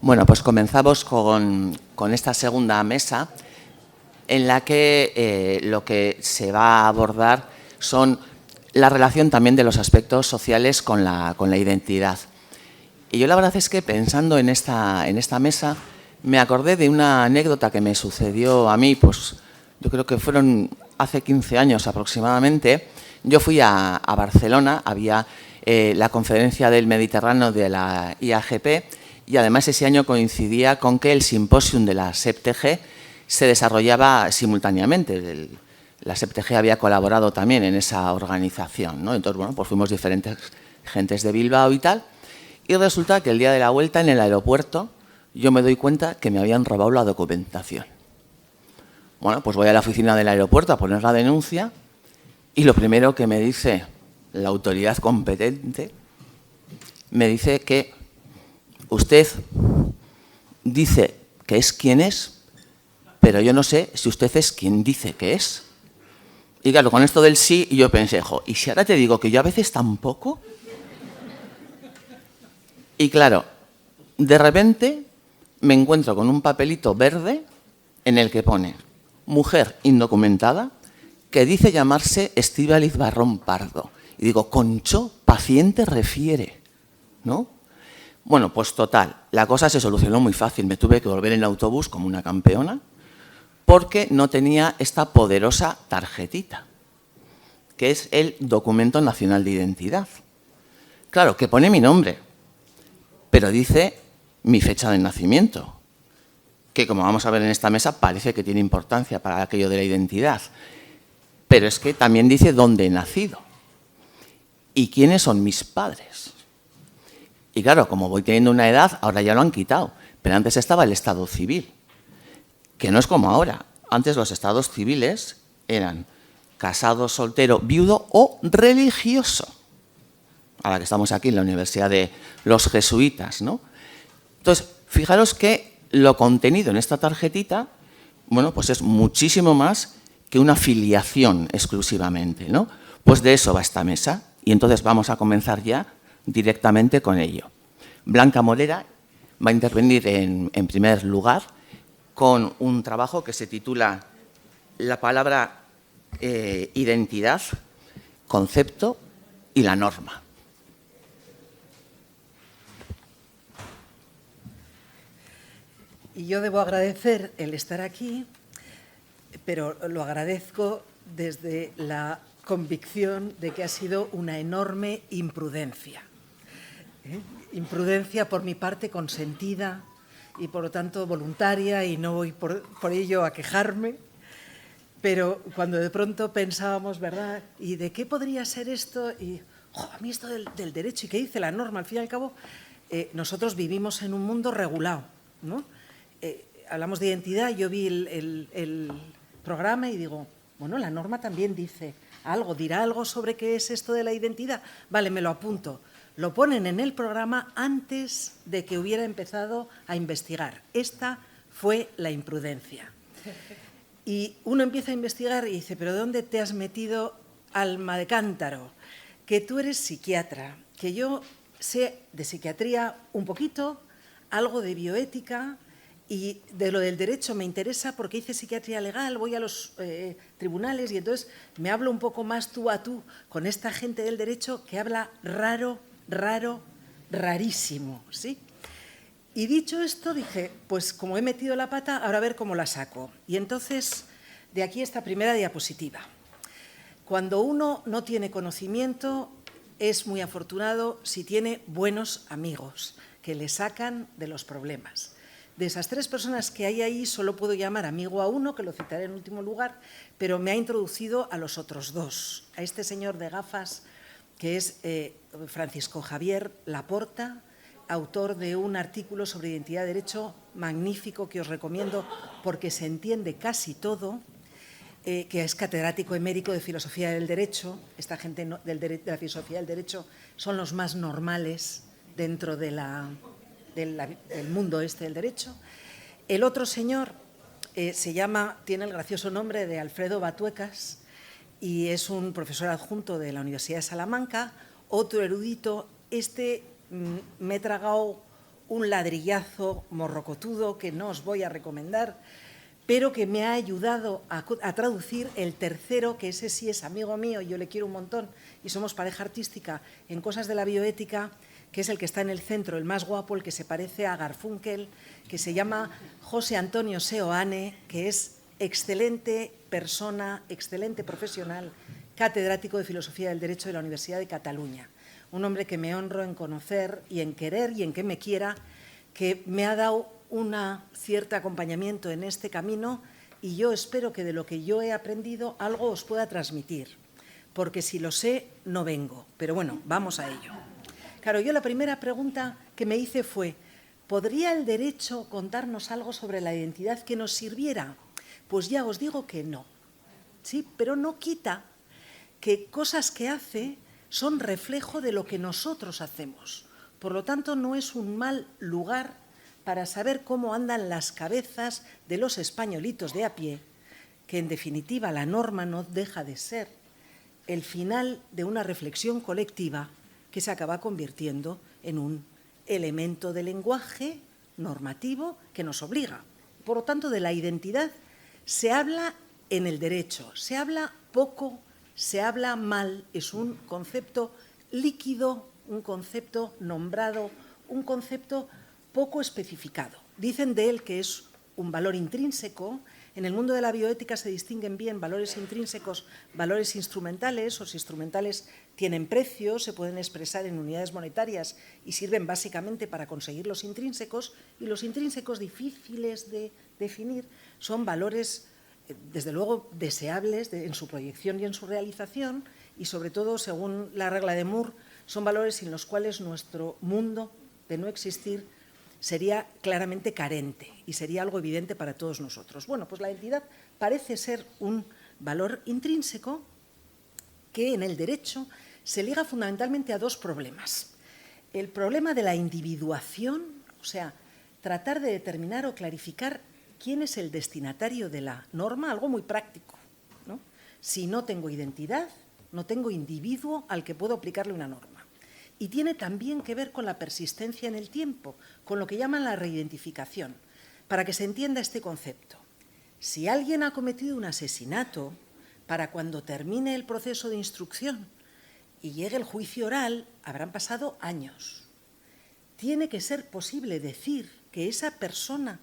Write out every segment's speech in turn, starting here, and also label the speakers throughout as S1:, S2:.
S1: Bueno, pues comenzamos con esta segunda mesa en la que lo que se va a abordar son la relación también de los aspectos sociales con la identidad. Y yo la verdad es que pensando en esta mesa me acordé de una anécdota que me sucedió a mí, pues yo creo que fueron hace 15 años aproximadamente. Yo fui a Barcelona, había la conferencia del Mediterráneo de la IAGP y además ese año coincidía con que el simposium de la SEPTG se desarrollaba simultáneamente. La SEPTG había colaborado también en esa organización, ¿no? Entonces, bueno, pues fuimos diferentes gentes de Bilbao y tal. Y resulta que el día de la vuelta en el aeropuerto yo me doy cuenta que me habían robado la documentación. Bueno, pues voy a la oficina del aeropuerto a poner la denuncia y lo primero que me dice la autoridad competente me dice que usted dice que es quien es, pero yo no sé si usted es quien dice que es. Y claro, con esto del sí, yo pensé, jo, ¿y si ahora te digo que yo a veces tampoco? Y claro, de repente me encuentro con un papelito verde en el que pone mujer indocumentada que dice llamarse Estíbaliz Barrón Pardo. Y digo, Concho, paciente refiere, ¿no? Bueno, pues total, la cosa se solucionó muy fácil. Me tuve que volver en autobús como una campeona porque no tenía esta poderosa tarjetita, que es el Documento Nacional de Identidad. Claro, que pone mi nombre, pero dice mi fecha de nacimiento, que como vamos a ver en esta mesa parece que tiene importancia para aquello de la identidad. Pero es que también dice dónde he nacido y quiénes son mis padres. Y claro, como voy teniendo una edad, ahora ya lo han quitado, pero antes estaba el estado civil, que no es como ahora. Antes los estados civiles eran casado, soltero, viudo o religioso. Ahora que estamos aquí en la Universidad de los Jesuitas, ¿no? Entonces, fijaros que lo contenido en esta tarjetita, bueno, pues es muchísimo más que una filiación exclusivamente, ¿no? Pues de eso va esta mesa y entonces vamos a comenzar ya directamente con ello. Blanca Morera va a intervenir en primer lugar con un trabajo que se titula La palabra identidad, concepto y la norma.
S2: Y yo debo agradecer el estar aquí, pero lo agradezco desde la convicción de que ha sido una enorme imprudencia. Imprudencia por mi parte consentida y por lo tanto voluntaria, y no voy por ello a quejarme, pero cuando de pronto pensábamos, ¿verdad? ¿Y de qué podría ser esto? Y a mí esto del derecho, ¿y qué dice la norma? Al fin y al cabo, nosotros vivimos en un mundo regulado, ¿no? Hablamos de identidad, yo vi el programa y digo, bueno, la norma también dice algo, dirá algo sobre qué es esto de la identidad. Vale, me lo apunto. Lo ponen en el programa antes de que hubiera empezado a investigar. Esta fue la imprudencia. Y uno empieza a investigar y dice, ¿pero de dónde te has metido, alma de cántaro? Que tú eres psiquiatra, que yo sé de psiquiatría un poquito, algo de bioética, y de lo del derecho me interesa porque hice psiquiatría legal, voy a los tribunales y entonces me hablo un poco más tú a tú con esta gente del derecho que habla raro, rarísimo, ¿sí? Y dicho esto dije, pues como he metido la pata, ahora a ver cómo la saco. Y entonces, de aquí esta primera diapositiva. Cuando uno no tiene conocimiento, es muy afortunado si tiene buenos amigos que le sacan de los problemas. De esas tres personas que hay ahí, solo puedo llamar amigo a uno, que lo citaré en último lugar, pero me ha introducido a los otros dos. A este señor de gafas, que es Francisco Javier Laporta, autor de un artículo sobre identidad de derecho magnífico que os recomiendo porque se entiende casi todo, que es catedrático emérito de Filosofía del Derecho. Esta gente de la Filosofía del Derecho son los más normales dentro del mundo este del derecho. El otro señor tiene el gracioso nombre de Alfredo Batuecas y es un profesor adjunto de la Universidad de Salamanca, otro erudito. Me he tragado un ladrillazo morrocotudo que no os voy a recomendar, pero que me ha ayudado a traducir el tercero, que ese sí es amigo mío, yo le quiero un montón y somos pareja artística en cosas de la bioética, que es el que está en el centro, el más guapo, el que se parece a Garfunkel, que se llama José Antonio Seoane, que es excelente persona, excelente profesional, catedrático de Filosofía del Derecho de la Universidad de Cataluña. Un hombre que me honro en conocer y en querer y en que me quiera, que me ha dado un cierto acompañamiento en este camino y yo espero que de lo que yo he aprendido algo os pueda transmitir, porque si lo sé, no vengo. Pero bueno, vamos a ello. Claro, yo la primera pregunta que me hice fue, ¿podría el derecho contarnos algo sobre la identidad que nos sirviera? Pues ya os digo que no, ¿sí? Pero no quita que cosas que hace son reflejo de lo que nosotros hacemos. Por lo tanto, no es un mal lugar para saber cómo andan las cabezas de los españolitos de a pie, que en definitiva la norma no deja de ser el final de una reflexión colectiva que se acaba convirtiendo en un elemento de lenguaje normativo que nos obliga. Por lo tanto, de la identidad se habla en el derecho, se habla poco, se habla mal, es un concepto líquido, un concepto nombrado, un concepto poco especificado. Dicen de él que es un valor intrínseco. En el mundo de la bioética se distinguen bien valores intrínsecos, valores instrumentales. Los instrumentales tienen precios, se pueden expresar en unidades monetarias y sirven básicamente para conseguir los intrínsecos. Y los intrínsecos difíciles de definir son valores, desde luego, deseables en su proyección y en su realización y, sobre todo, según la regla de Moore, son valores sin los cuales nuestro mundo, de no existir, sería claramente carente y sería algo evidente para todos nosotros. Bueno, pues la identidad parece ser un valor intrínseco que en el derecho se liga fundamentalmente a dos problemas. El problema de la individuación, o sea, tratar de determinar o clarificar quién es el destinatario de la norma, algo muy práctico, ¿no? Si no tengo identidad, no tengo individuo al que puedo aplicarle una norma. Y tiene también que ver con la persistencia en el tiempo, con lo que llaman la reidentificación, para que se entienda este concepto. Si alguien ha cometido un asesinato, para cuando termine el proceso de instrucción y llegue el juicio oral, habrán pasado años. Tiene que ser posible decir que esa persona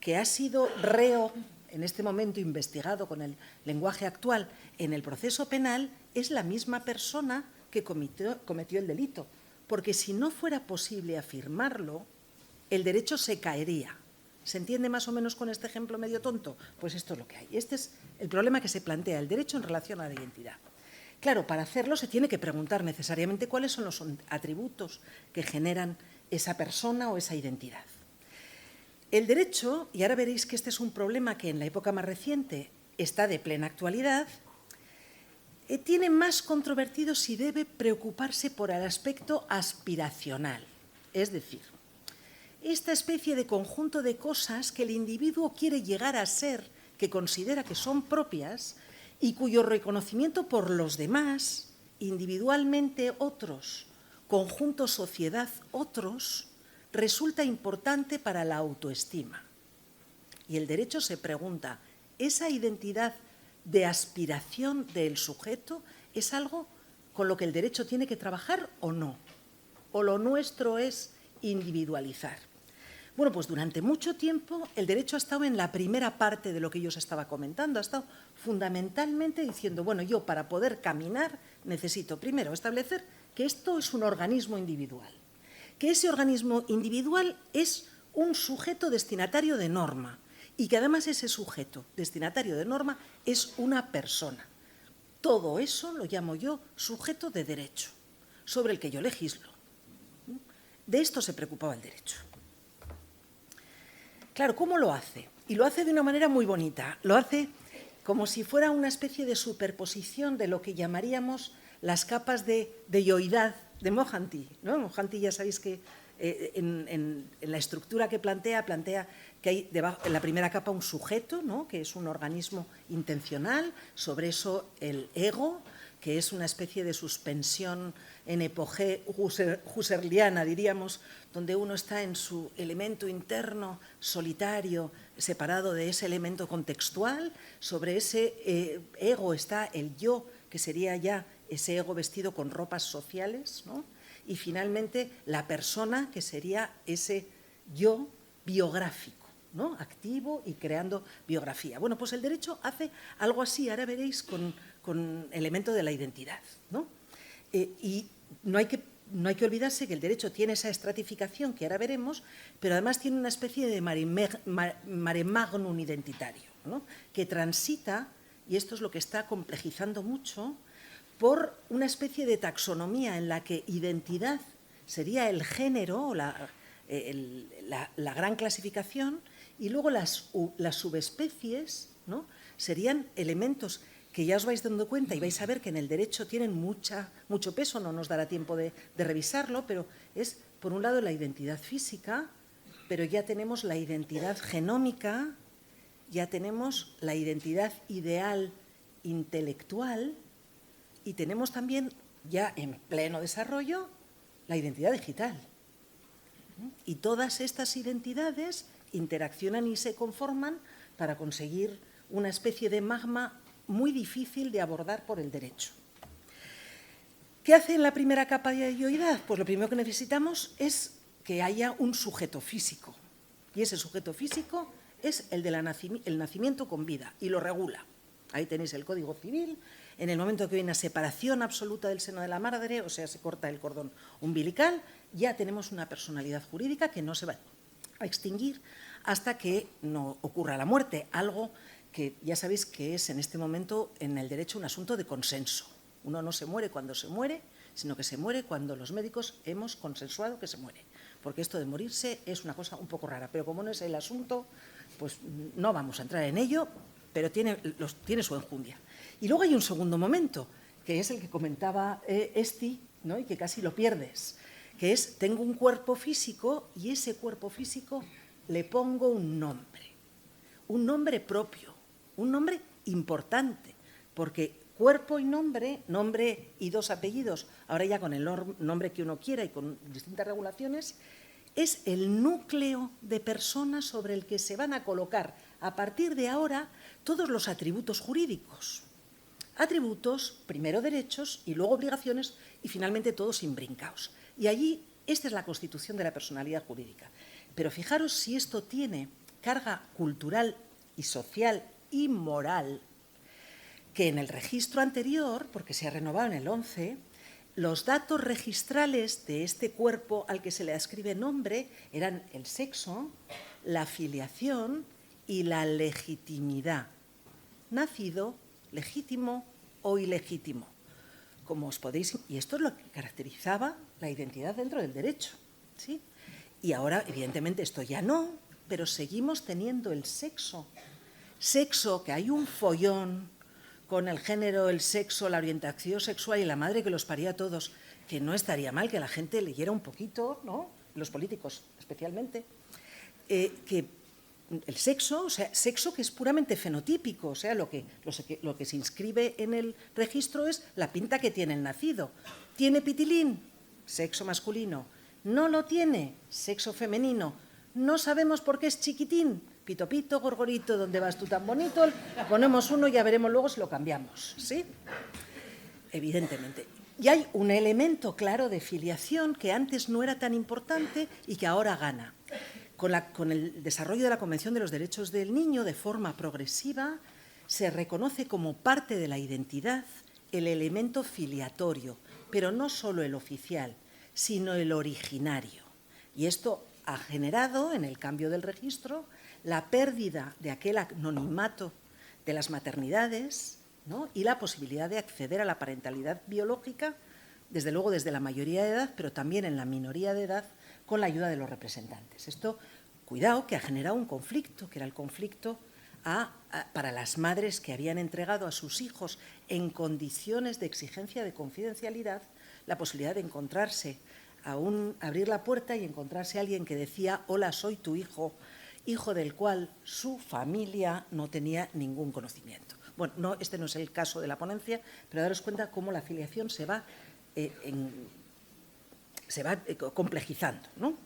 S2: que ha sido reo, en este momento investigado con el lenguaje actual, en el proceso penal, es la misma persona que cometió el delito, porque si no fuera posible afirmarlo, el derecho se caería. ¿Se entiende más o menos con este ejemplo medio tonto? Pues esto es lo que hay. Este es el problema que se plantea el derecho en relación a la identidad. Claro, para hacerlo se tiene que preguntar necesariamente cuáles son los atributos que generan esa persona o esa identidad. El derecho, y ahora veréis que este es un problema que en la época más reciente está de plena actualidad, tiene más controvertido si debe preocuparse por el aspecto aspiracional, es decir, esta especie de conjunto de cosas que el individuo quiere llegar a ser, que considera que son propias y cuyo reconocimiento por los demás, individualmente otros, conjunto sociedad otros, resulta importante para la autoestima. Y el derecho se pregunta, ¿esa identidad de aspiración del sujeto es algo con lo que el derecho tiene que trabajar o no? ¿O lo nuestro es individualizar? Bueno, pues durante mucho tiempo el derecho ha estado en la primera parte de lo que yo os estaba comentando, ha estado fundamentalmente diciendo, bueno, yo para poder caminar necesito primero establecer que esto es un organismo individual, que ese organismo individual es un sujeto destinatario de norma, y que además ese sujeto destinatario de norma es una persona. Todo eso lo llamo yo sujeto de derecho, sobre el que yo legislo. De esto se preocupaba el derecho. Claro, ¿cómo lo hace? Y lo hace de una manera muy bonita. Lo hace como si fuera una especie de superposición de lo que llamaríamos las capas de yoidad de Mohanty, ¿no? Mohanty, ya sabéis que en la estructura que plantea que hay debajo, en la primera capa un sujeto, ¿no? Que es un organismo intencional, sobre eso el ego, que es una especie de suspensión en epogé husserliana, diríamos, donde uno está en su elemento interno, solitario, separado de ese elemento contextual. Sobre ese ego está el yo, que sería ya ese ego vestido con ropas sociales, ¿no? Y finalmente la persona, que sería ese yo biográfico, ¿no? Activo y creando biografía. Bueno, pues el derecho hace algo así, ahora veréis, con elemento de la identidad, ¿no? Y no hay que olvidarse que el derecho tiene esa estratificación que ahora veremos, pero además tiene una especie de mare magnum identitario, ¿no? Que transita, y esto es lo que está complejizando mucho, por una especie de taxonomía en la que identidad sería el género o la gran clasificación, y luego las subespecies, ¿no? Serían elementos que ya os vais dando cuenta y vais a ver que en el derecho tienen mucho peso, no nos dará tiempo de revisarlo, pero es, por un lado, la identidad física, pero ya tenemos la identidad genómica, ya tenemos la identidad ideal intelectual y tenemos también, ya en pleno desarrollo, la identidad digital. Y todas estas identidades interaccionan y se conforman para conseguir una especie de magma muy difícil de abordar por el derecho. ¿Qué hace en la primera capa de idioidad? Pues lo primero que necesitamos es que haya un sujeto físico. Y ese sujeto físico es el del nacimiento con vida, y lo regula. Ahí tenéis el Código Civil. En el momento que hay una separación absoluta del seno de la madre, o sea, se corta el cordón umbilical, ya tenemos una personalidad jurídica que no se va a extinguir hasta que no ocurra la muerte, algo que ya sabéis que es en este momento en el derecho un asunto de consenso. Uno no se muere cuando se muere, sino que se muere cuando los médicos hemos consensuado que se muere. Porque esto de morirse es una cosa un poco rara, pero como no es el asunto, pues no vamos a entrar en ello, pero tiene su enjundia. Y luego hay un segundo momento, que es el que comentaba Esti, ¿no? Y que casi lo pierdes, que es, tengo un cuerpo físico y ese cuerpo físico le pongo un nombre propio, un nombre importante, porque cuerpo y nombre y dos apellidos, ahora ya con el nombre que uno quiera y con distintas regulaciones, es el núcleo de personas sobre el que se van a colocar a partir de ahora todos los atributos jurídicos. Atributos, primero derechos y luego obligaciones y finalmente todos imbrincaos. Y allí, esta es la constitución de la personalidad jurídica. Pero fijaros si esto tiene carga cultural y social y moral, que en el registro anterior, porque se ha renovado en el 11, los datos registrales de este cuerpo al que se le ascribe nombre eran el sexo, la filiación y la legitimidad. Nacido, legítimo o ilegítimo. Como os podéis, y esto es lo que caracterizaba la identidad dentro del derecho, ¿sí? Y ahora, evidentemente, esto ya no, pero seguimos teniendo el sexo. Sexo, que hay un follón con el género, el sexo, la orientación sexual y la madre que los paría a todos, que no estaría mal que la gente leyera un poquito, ¿no? Los políticos especialmente, que el sexo, o sea, sexo que es puramente fenotípico, o sea, lo que se inscribe en el registro es la pinta que tiene el nacido. ¿Tiene pitilín? Sexo masculino. ¿No lo tiene? Sexo femenino. No sabemos por qué es chiquitín. Pito, pito, gorgorito, ¿dónde vas tú tan bonito? Ponemos uno y ya veremos luego si lo cambiamos, ¿sí? Evidentemente. Y hay un elemento claro de filiación que antes no era tan importante y que ahora gana. Con el desarrollo de la Convención de los Derechos del Niño, de forma progresiva, se reconoce como parte de la identidad el elemento filiatorio, pero no solo el oficial, sino el originario. Y esto ha generado, en el cambio del registro, la pérdida de aquel anonimato de las maternidades, ¿no? Y la posibilidad de acceder a la parentalidad biológica, desde luego desde la mayoría de edad, pero también en la minoría de edad, con la ayuda de los representantes. Esto, cuidado, que ha generado un conflicto, que era el conflicto para las madres que habían entregado a sus hijos en condiciones de exigencia de confidencialidad la posibilidad de encontrarse, abrir la puerta y encontrarse a alguien que decía, hola, soy tu hijo, hijo del cual su familia no tenía ningún conocimiento. Bueno, no, este no es el caso de la ponencia, pero daros cuenta cómo la filiación se va complejizando, ¿no?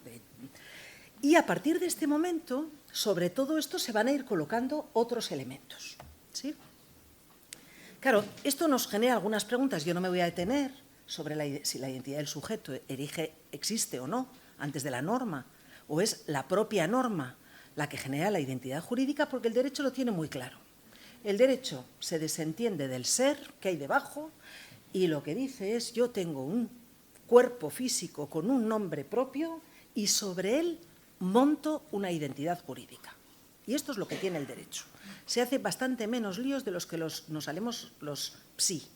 S2: Y a partir de este momento, sobre todo esto, se van a ir colocando otros elementos, ¿sí? Claro, esto nos genera algunas preguntas. Yo no me voy a detener sobre si la identidad del sujeto existe o no antes de la norma, o es la propia norma la que genera la identidad jurídica, porque el derecho lo tiene muy claro. El derecho se desentiende del ser que hay debajo y lo que dice es: yo tengo un cuerpo físico con un nombre propio y sobre él monto una identidad jurídica. Y esto es lo que tiene el derecho. Se hace bastante menos líos de los que nos salemos los psi.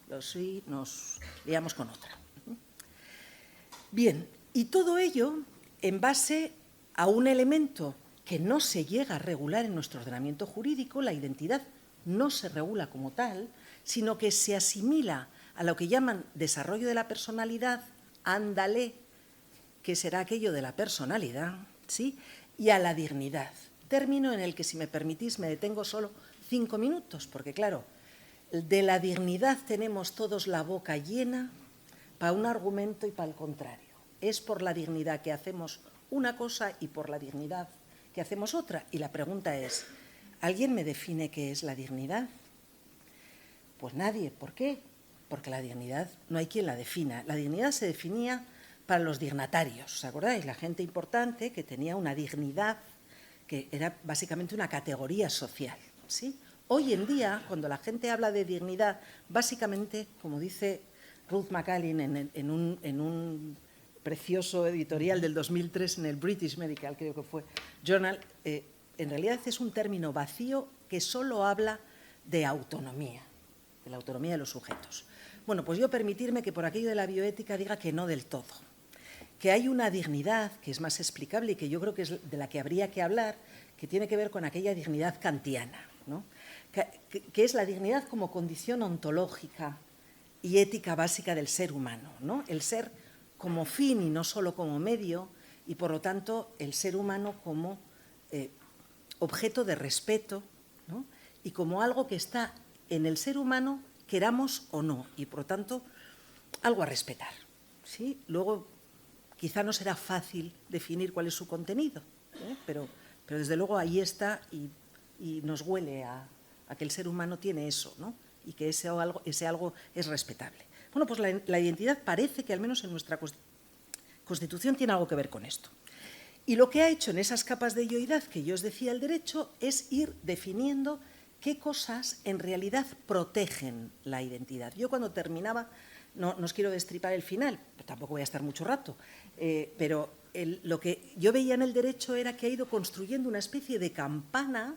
S2: Los psi nos liamos con otra. Bien, y todo ello en base a un elemento que no se llega a regular en nuestro ordenamiento jurídico. La identidad no se regula como tal, sino que se asimila a lo que llaman desarrollo de la personalidad, ándale, que será aquello de la personalidad, ¿sí? Y a la dignidad. Término en el que, si me permitís, me detengo solo 5 minutos, porque claro, de la dignidad tenemos todos la boca llena para un argumento y para el contrario. Es por la dignidad que hacemos una cosa y por la dignidad que hacemos otra. Y la pregunta es: ¿alguien me define qué es la dignidad? Pues nadie. ¿Por qué? Porque la dignidad no hay quien la defina. La dignidad se definía para los dignatarios, ¿os acordáis? La gente importante que tenía una dignidad que era básicamente una categoría social, ¿sí? Hoy en día, cuando la gente habla de dignidad, básicamente, como dice Ruth McCallin en un precioso editorial del 2003 en el British Medical, creo que fue, Journal, en realidad es un término vacío que solo habla de autonomía, de la autonomía de los sujetos. Bueno, pues yo permitirme que por aquello de la bioética diga que no del todo, que hay una dignidad que es más explicable y que yo creo que es de la que habría que hablar, que tiene que ver con aquella dignidad kantiana, ¿no? que es la dignidad como condición ontológica y ética básica del ser humano, ¿no? El ser como fin y no solo como medio, y por lo tanto el ser humano como objeto de respeto, ¿no? Y como algo que está en el ser humano, queramos o no, y por lo tanto algo a respetar, ¿sí? Luego quizá no será fácil definir cuál es su contenido, pero desde luego ahí está y nos huele a que el ser humano tiene eso, ¿no? Y que ese algo es respetable. Bueno, pues la identidad parece que al menos en nuestra Constitución tiene algo que ver con esto. Y lo que ha hecho en esas capas de yoidad que yo os decía el derecho es ir definiendo qué cosas en realidad protegen la identidad. Yo cuando terminaba, no os quiero destripar el final, tampoco voy a estar mucho rato, pero lo que yo veía en el derecho era que ha ido construyendo una especie de campana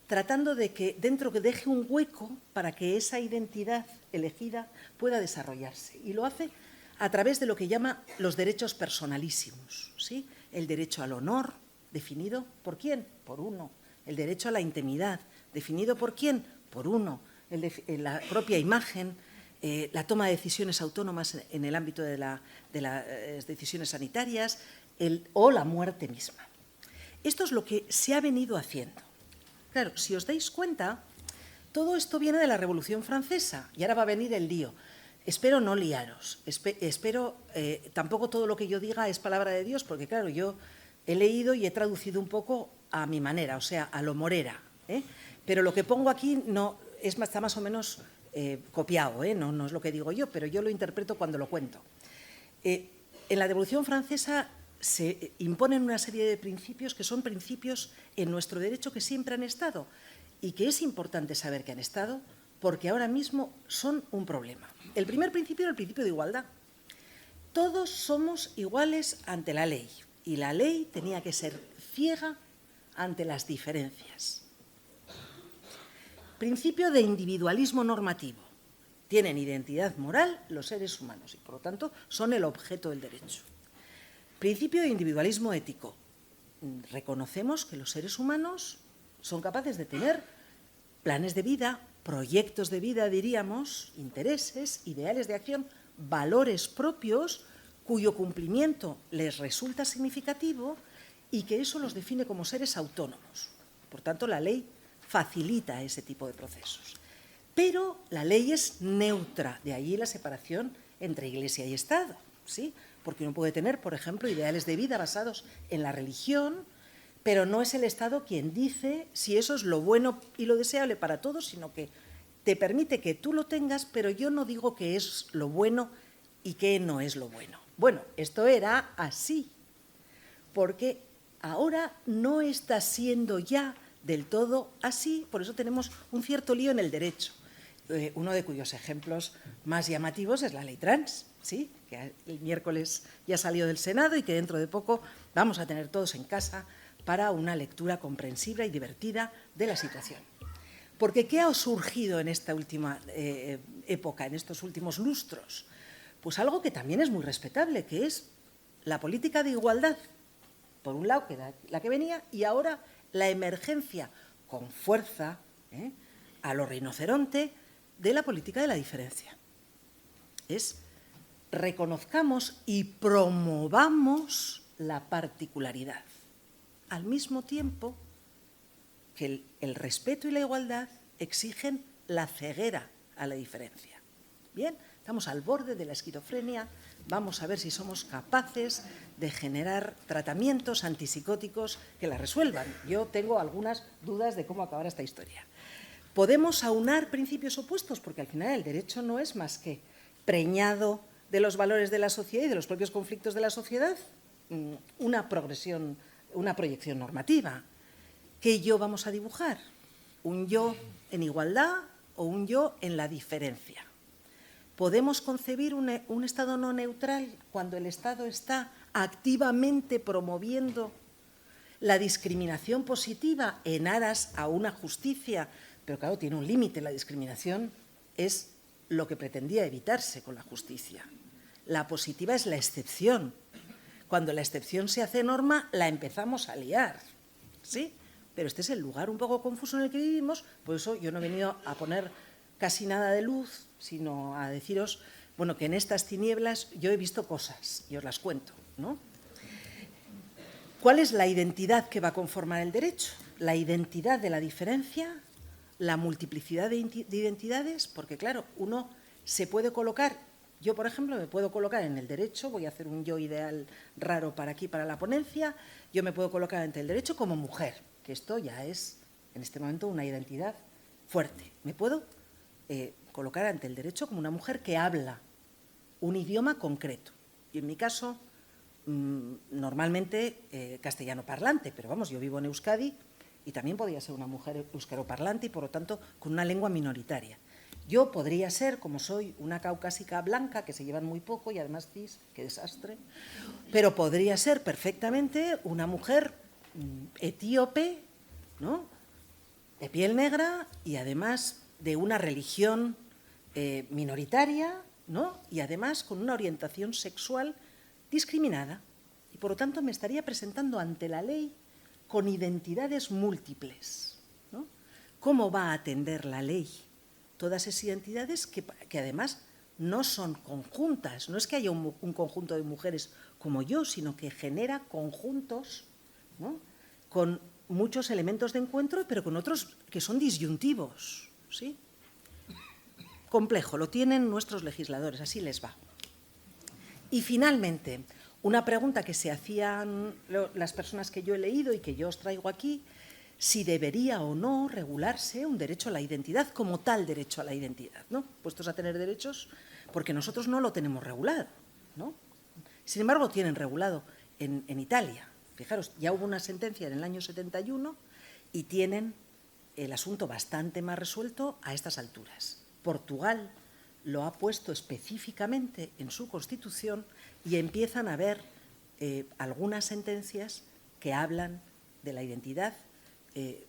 S2: tratando de que dentro que deje un hueco para que esa identidad elegida pueda desarrollarse. Y lo hace a través de lo que llama los derechos personalísimos, ¿sí? El derecho al honor, definido ¿por quién? Por uno. El derecho a la intimidad, definido ¿por quién? Por uno. La propia imagen, la toma de decisiones autónomas en el ámbito de las decisiones sanitarias o la muerte misma. Esto es lo que se ha venido haciendo. Claro, si os dais cuenta, todo esto viene de la Revolución Francesa y ahora va a venir el lío. Espero no liaros, espero tampoco todo lo que yo diga es palabra de Dios, porque claro, yo he leído y he traducido un poco a mi manera, o sea, a lo Morera, pero lo que pongo aquí no está más o menos copiado, no es lo que digo yo, pero yo lo interpreto cuando lo cuento. En la Revolución Francesa se imponen una serie de principios que son principios en nuestro derecho que siempre han estado y que es importante saber que han estado porque ahora mismo son un problema. El primer principio era el principio de igualdad. Todos somos iguales ante la ley y la ley tenía que ser ciega ante las diferencias. Principio de individualismo normativo. Tienen identidad moral los seres humanos y, por lo tanto, son el objeto del derecho. Principio de individualismo ético. Reconocemos que los seres humanos son capaces de tener planes de vida, proyectos de vida, diríamos, intereses, ideales de acción, valores propios cuyo cumplimiento les resulta significativo y que eso los define como seres autónomos. Por tanto, la ley facilita ese tipo de procesos. Pero la ley es neutra, de ahí la separación entre Iglesia y Estado, ¿sí? Porque uno puede tener, por ejemplo, ideales de vida basados en la religión, pero no es el Estado quien dice si eso es lo bueno y lo deseable para todos, sino que te permite que tú lo tengas, pero yo no digo que es lo bueno y que no es lo bueno. Bueno, esto era así, porque ahora no está siendo ya del todo así, por eso tenemos un cierto lío en el derecho. Uno de cuyos ejemplos más llamativos es la ley trans, ¿sí? Que el miércoles ya salió del Senado y que dentro de poco vamos a tener todos en casa para una lectura comprensiva y divertida de la situación. Porque ¿qué ha surgido en esta última época, en estos últimos lustros? Pues algo que también es muy respetable, que es la política de igualdad, por un lado, que era la que venía, y ahora la emergencia con fuerza, a lo rinoceronte, de la política de la diferencia. Es reconozcamos y promovamos la particularidad, al mismo tiempo que el respeto y la igualdad exigen la ceguera a la diferencia. Bien, estamos al borde de la esquizofrenia, vamos a ver si somos capaces de generar tratamientos antipsicóticos que la resuelvan. Yo tengo algunas dudas de cómo acabar esta historia. ¿Podemos aunar principios opuestos? Porque al final el derecho no es más que preñado de los valores de la sociedad y de los propios conflictos de la sociedad, una progresión, una proyección normativa. ¿Qué yo vamos a dibujar? ¿Un yo en igualdad o un yo en la diferencia? ¿Podemos concebir un Estado no neutral cuando el Estado está activamente promoviendo la discriminación positiva en aras a una justicia? Pero claro, tiene un límite. La discriminación es lo que pretendía evitarse con la justicia. La positiva es la excepción. Cuando la excepción se hace norma, la empezamos a liar, ¿sí? Pero este es el lugar un poco confuso en el que vivimos, por eso yo no he venido a poner casi nada de luz, sino a deciros, bueno, que en estas tinieblas yo he visto cosas y os las cuento, ¿no? ¿Cuál es la identidad que va a conformar el derecho? La identidad de la diferencia, la multiplicidad de identidades, porque claro, uno se puede colocar, yo por ejemplo me puedo colocar en el derecho, voy a hacer un yo ideal raro para aquí, para la ponencia, yo me puedo colocar ante el derecho como mujer, que esto ya es en este momento una identidad fuerte. Me puedo colocar ante el derecho como una mujer que habla un idioma concreto, y en mi caso normalmente castellano parlante, pero vamos, yo vivo en Euskadi y también podría ser una mujer euskero-parlante y, por lo tanto, con una lengua minoritaria. Yo podría ser, como soy, una caucásica blanca, que se llevan muy poco y además cis, qué desastre, pero podría ser perfectamente una mujer etíope, ¿no?, de piel negra y además de una religión minoritaria, ¿no?, y además con una orientación sexual discriminada. Y, por lo tanto, me estaría presentando ante la ley con identidades múltiples, ¿no? ¿Cómo va a atender la ley todas esas identidades que además no son conjuntas? No es que haya un conjunto de mujeres como yo, sino que genera conjuntos, ¿no?, con muchos elementos de encuentro, pero con otros que son disyuntivos, ¿sí? Complejo, lo tienen nuestros legisladores, así les va. Y finalmente, una pregunta que se hacían las personas que yo he leído y que yo os traigo aquí, si debería o no regularse un derecho a la identidad como tal derecho a la identidad, ¿no? Puestos a tener derechos, porque nosotros no lo tenemos regulado, ¿no? Sin embargo, lo tienen regulado en Italia. Fijaros, ya hubo una sentencia en el año 71 y tienen el asunto bastante más resuelto a estas alturas. Portugal lo ha puesto específicamente en su Constitución y empiezan a haber algunas sentencias que hablan de la identidad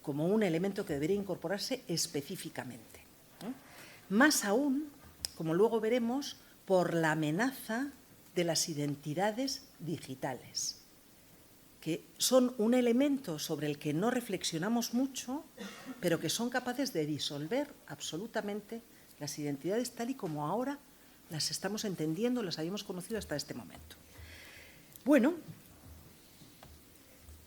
S2: como un elemento que debería incorporarse específicamente, ¿no? Más aún, como luego veremos, por la amenaza de las identidades digitales, que son un elemento sobre el que no reflexionamos mucho, pero que son capaces de disolver absolutamente las identidades tal y como ahora las estamos entendiendo, las habíamos conocido hasta este momento. Bueno,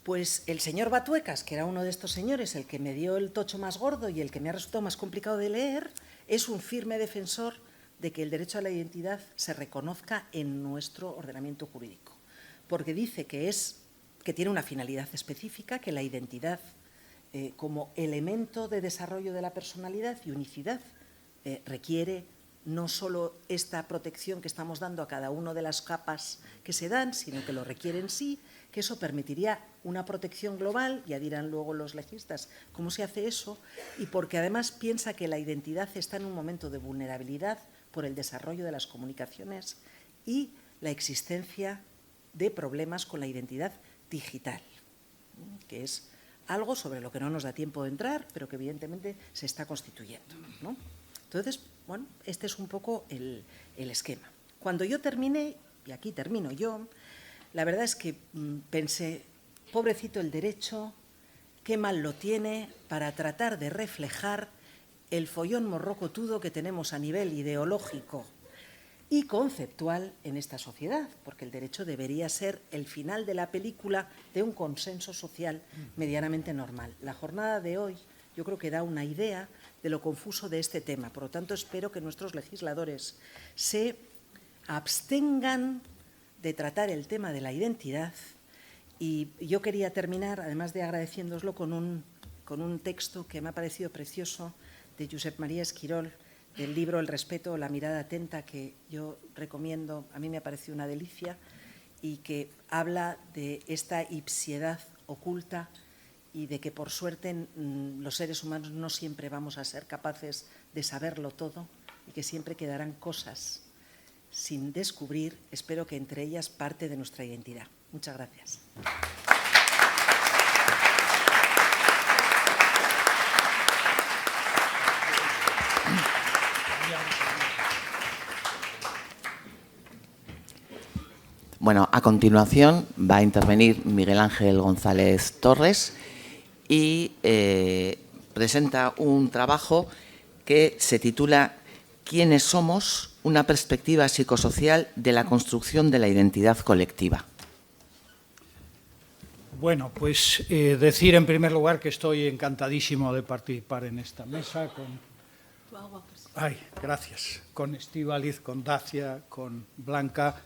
S2: Pues el señor Batuecas, que era uno de estos señores, el que me dio el tocho más gordo y el que me ha resultado más complicado de leer, es un firme defensor de que el derecho a la identidad se reconozca en nuestro ordenamiento jurídico, porque dice que tiene una finalidad específica, que la identidad como elemento de desarrollo de la personalidad y unicidad requiere no solo esta protección que estamos dando a cada una de las capas que se dan, sino que lo requiere en sí, que eso permitiría una protección global, ya dirán luego los legistas cómo se hace eso, y porque además piensa que la identidad está en un momento de vulnerabilidad por el desarrollo de las comunicaciones y la existencia de problemas con la identidad digital, que es algo sobre lo que no nos da tiempo de entrar, pero que evidentemente se está constituyendo, ¿no? Entonces, bueno, este es un poco el esquema. Cuando yo terminé, y aquí termino yo, la verdad es que pensé, pobrecito el derecho, qué mal lo tiene para tratar de reflejar el follón morrocotudo que tenemos a nivel ideológico y conceptual en esta sociedad, porque el derecho debería ser el final de la película de un consenso social medianamente normal. La jornada de hoy yo creo que da una idea de lo confuso de este tema. Por lo tanto, espero que nuestros legisladores se abstengan de tratar el tema de la identidad. Y yo quería terminar, además de agradeciéndoslo, con un texto que me ha parecido precioso de Josep María Esquirol, del libro El respeto o la mirada atenta, que yo recomiendo, a mí me ha parecido una delicia, y que habla de esta ipsiedad oculta y de que, por suerte, los seres humanos no siempre vamos a ser capaces de saberlo todo y que siempre quedarán cosas sin descubrir, espero que entre ellas parte de nuestra identidad. Muchas gracias.
S1: Bueno, a continuación va a intervenir Miguel Ángel González Torres y presenta un trabajo que se titula ¿Quiénes somos? Una perspectiva psicosocial de la construcción de la identidad colectiva.
S3: Bueno, pues decir en primer lugar que estoy encantadísimo de participar en esta mesa con... Ay, gracias. Con Estíbaliz, con Dacia, con Blanca.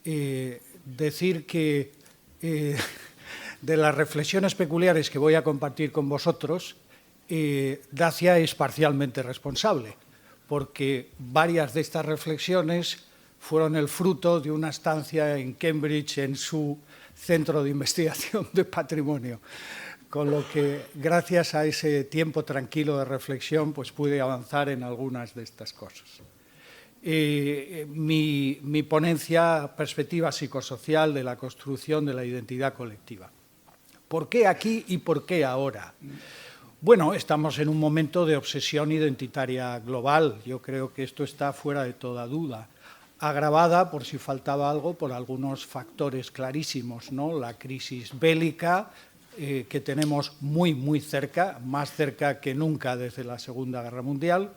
S3: Decir que de las reflexiones peculiares que voy a compartir con vosotros, Dacia es parcialmente responsable, porque varias de estas reflexiones fueron el fruto de una estancia en Cambridge en su centro de investigación de patrimonio, con lo que gracias a ese tiempo tranquilo de reflexión pues pude avanzar en algunas de estas cosas. Mi ponencia, perspectiva psicosocial de la construcción de la identidad colectiva. ¿Por qué aquí y por qué ahora? Bueno, estamos en un momento de obsesión identitaria global. Yo creo que esto está fuera de toda duda, agravada, por si faltaba algo, por algunos factores clarísimos, ¿no? La crisis bélica que tenemos muy cerca, más cerca que nunca desde la Segunda Guerra Mundial,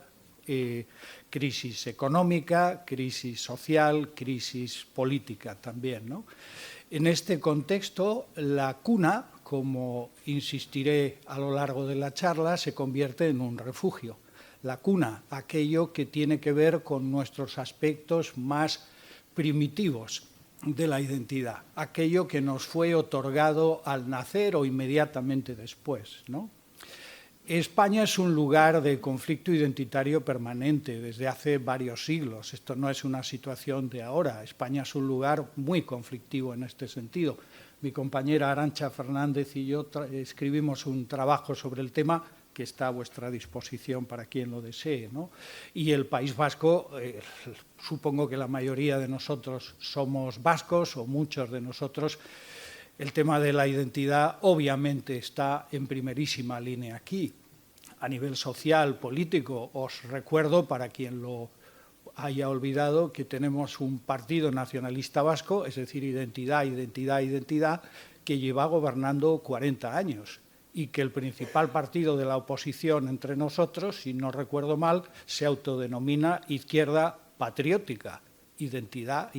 S3: crisis económica, crisis social, crisis política también, ¿no? En este contexto, la cuna, como insistiré a lo largo de la charla, se convierte en un refugio. La cuna, aquello que tiene que ver con nuestros aspectos más primitivos de la identidad, aquello que nos fue otorgado al nacer o inmediatamente después, ¿no? España es un lugar de conflicto identitario permanente desde hace varios siglos. Esto no es una situación de ahora. España es un lugar muy conflictivo en este sentido. Mi compañera Arantxa Fernández y yo escribimos un trabajo sobre el tema que está a vuestra disposición para quien lo desee, ¿no? Y el País Vasco, supongo que la mayoría de nosotros somos vascos o muchos de nosotros. El tema de la identidad obviamente está en primerísima línea aquí. A nivel social, político, os recuerdo, para quien lo haya olvidado, que tenemos un partido nacionalista vasco, es decir, identidad, que lleva gobernando 40 años y que el principal partido de la oposición entre nosotros, si no recuerdo mal, se autodenomina Izquierda Patriótica. Identidad.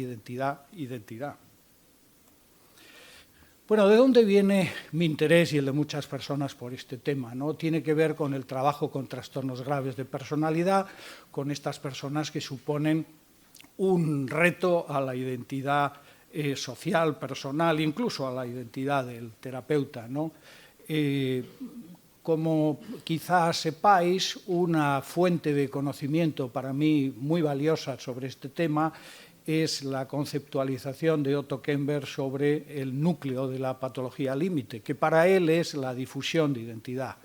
S3: Bueno, ¿de dónde viene mi interés y el de muchas personas por este tema, ¿no? Tiene que ver con el trabajo con trastornos graves de personalidad, con estas personas que suponen un reto a la identidad social, personal, incluso a la identidad del terapeuta, ¿no? Como quizás sepáis, una fuente de conocimiento para mí muy valiosa sobre este tema es la conceptualización de Otto Kemper sobre el núcleo de la patología límite, que para él es la difusión de identidad.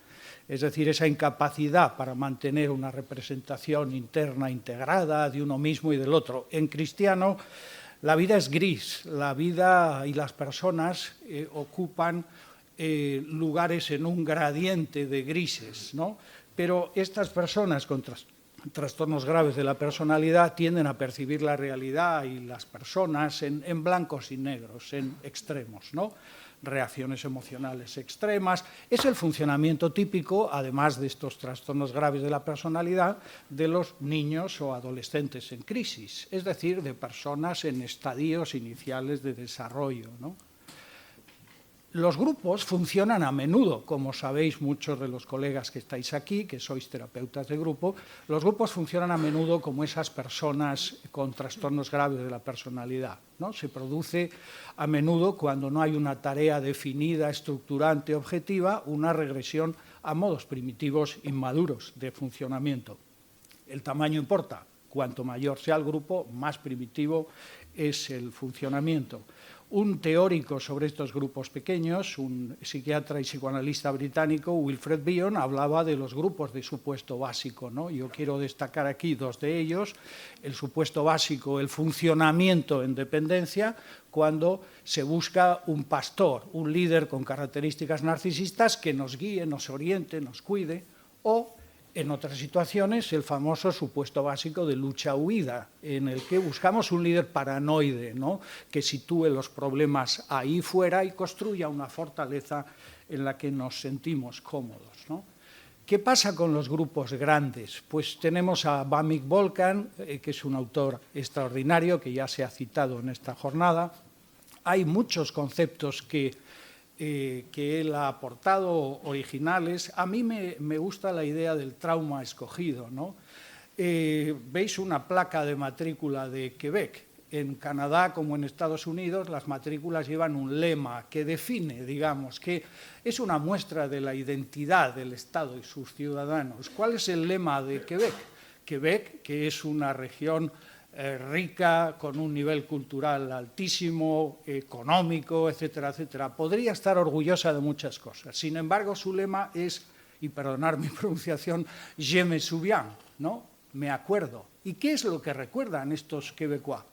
S3: Es decir, esa incapacidad para mantener una representación interna integrada de uno mismo y del otro. En cristiano, la vida es gris, la vida y las personas ocupan lugares en un gradiente de grises, ¿no? Pero estas personas con trastornos graves de la personalidad tienden a percibir la realidad y las personas en blancos y negros, en extremos, ¿no? Reacciones emocionales extremas. Es el funcionamiento típico, además de estos trastornos graves de la personalidad, de los niños o adolescentes en crisis, es decir, de personas en estadios iniciales de desarrollo, ¿no? Los grupos funcionan a menudo, como sabéis muchos de los colegas que estáis aquí, que sois terapeutas de grupo, los grupos funcionan a menudo como esas personas con trastornos graves de la personalidad, ¿no? Se produce a menudo cuando no hay una tarea definida, estructurante, objetiva, una regresión a modos primitivos inmaduros de funcionamiento. El tamaño importa, cuanto mayor sea el grupo, más primitivo es el funcionamiento. Un teórico sobre estos grupos pequeños, un psiquiatra y psicoanalista británico, Wilfred Bion, hablaba de los grupos de supuesto básico, ¿no? Yo quiero destacar aquí dos de ellos. El supuesto básico, el funcionamiento en dependencia, cuando se busca un pastor, un líder con características narcisistas que nos guíe, nos oriente, nos cuide, o en otras situaciones, el famoso supuesto básico de lucha-huida, en el que buscamos un líder paranoide, ¿no? Que sitúe los problemas ahí fuera y construya una fortaleza en la que nos sentimos cómodos, ¿no? ¿Qué pasa con los grupos grandes? Pues tenemos a Bamik Volkan, que es un autor extraordinario, que ya se ha citado en esta jornada. Hay muchos conceptos que él ha aportado, originales. A mí me gusta la idea del trauma escogido, ¿no? Veis una placa de matrícula de Quebec. En Canadá, como en Estados Unidos, las matrículas llevan un lema que define, digamos, que es una muestra de la identidad del Estado y sus ciudadanos. ¿Cuál es el lema de Quebec? Quebec, que es una región rica, con un nivel cultural altísimo, económico, etcétera, etcétera. Podría estar orgullosa de muchas cosas. Sin embargo, su lema es, y perdonar mi pronunciación, je me souviens, ¿no? Me acuerdo. ¿Y qué es lo que recuerdan estos quebecois,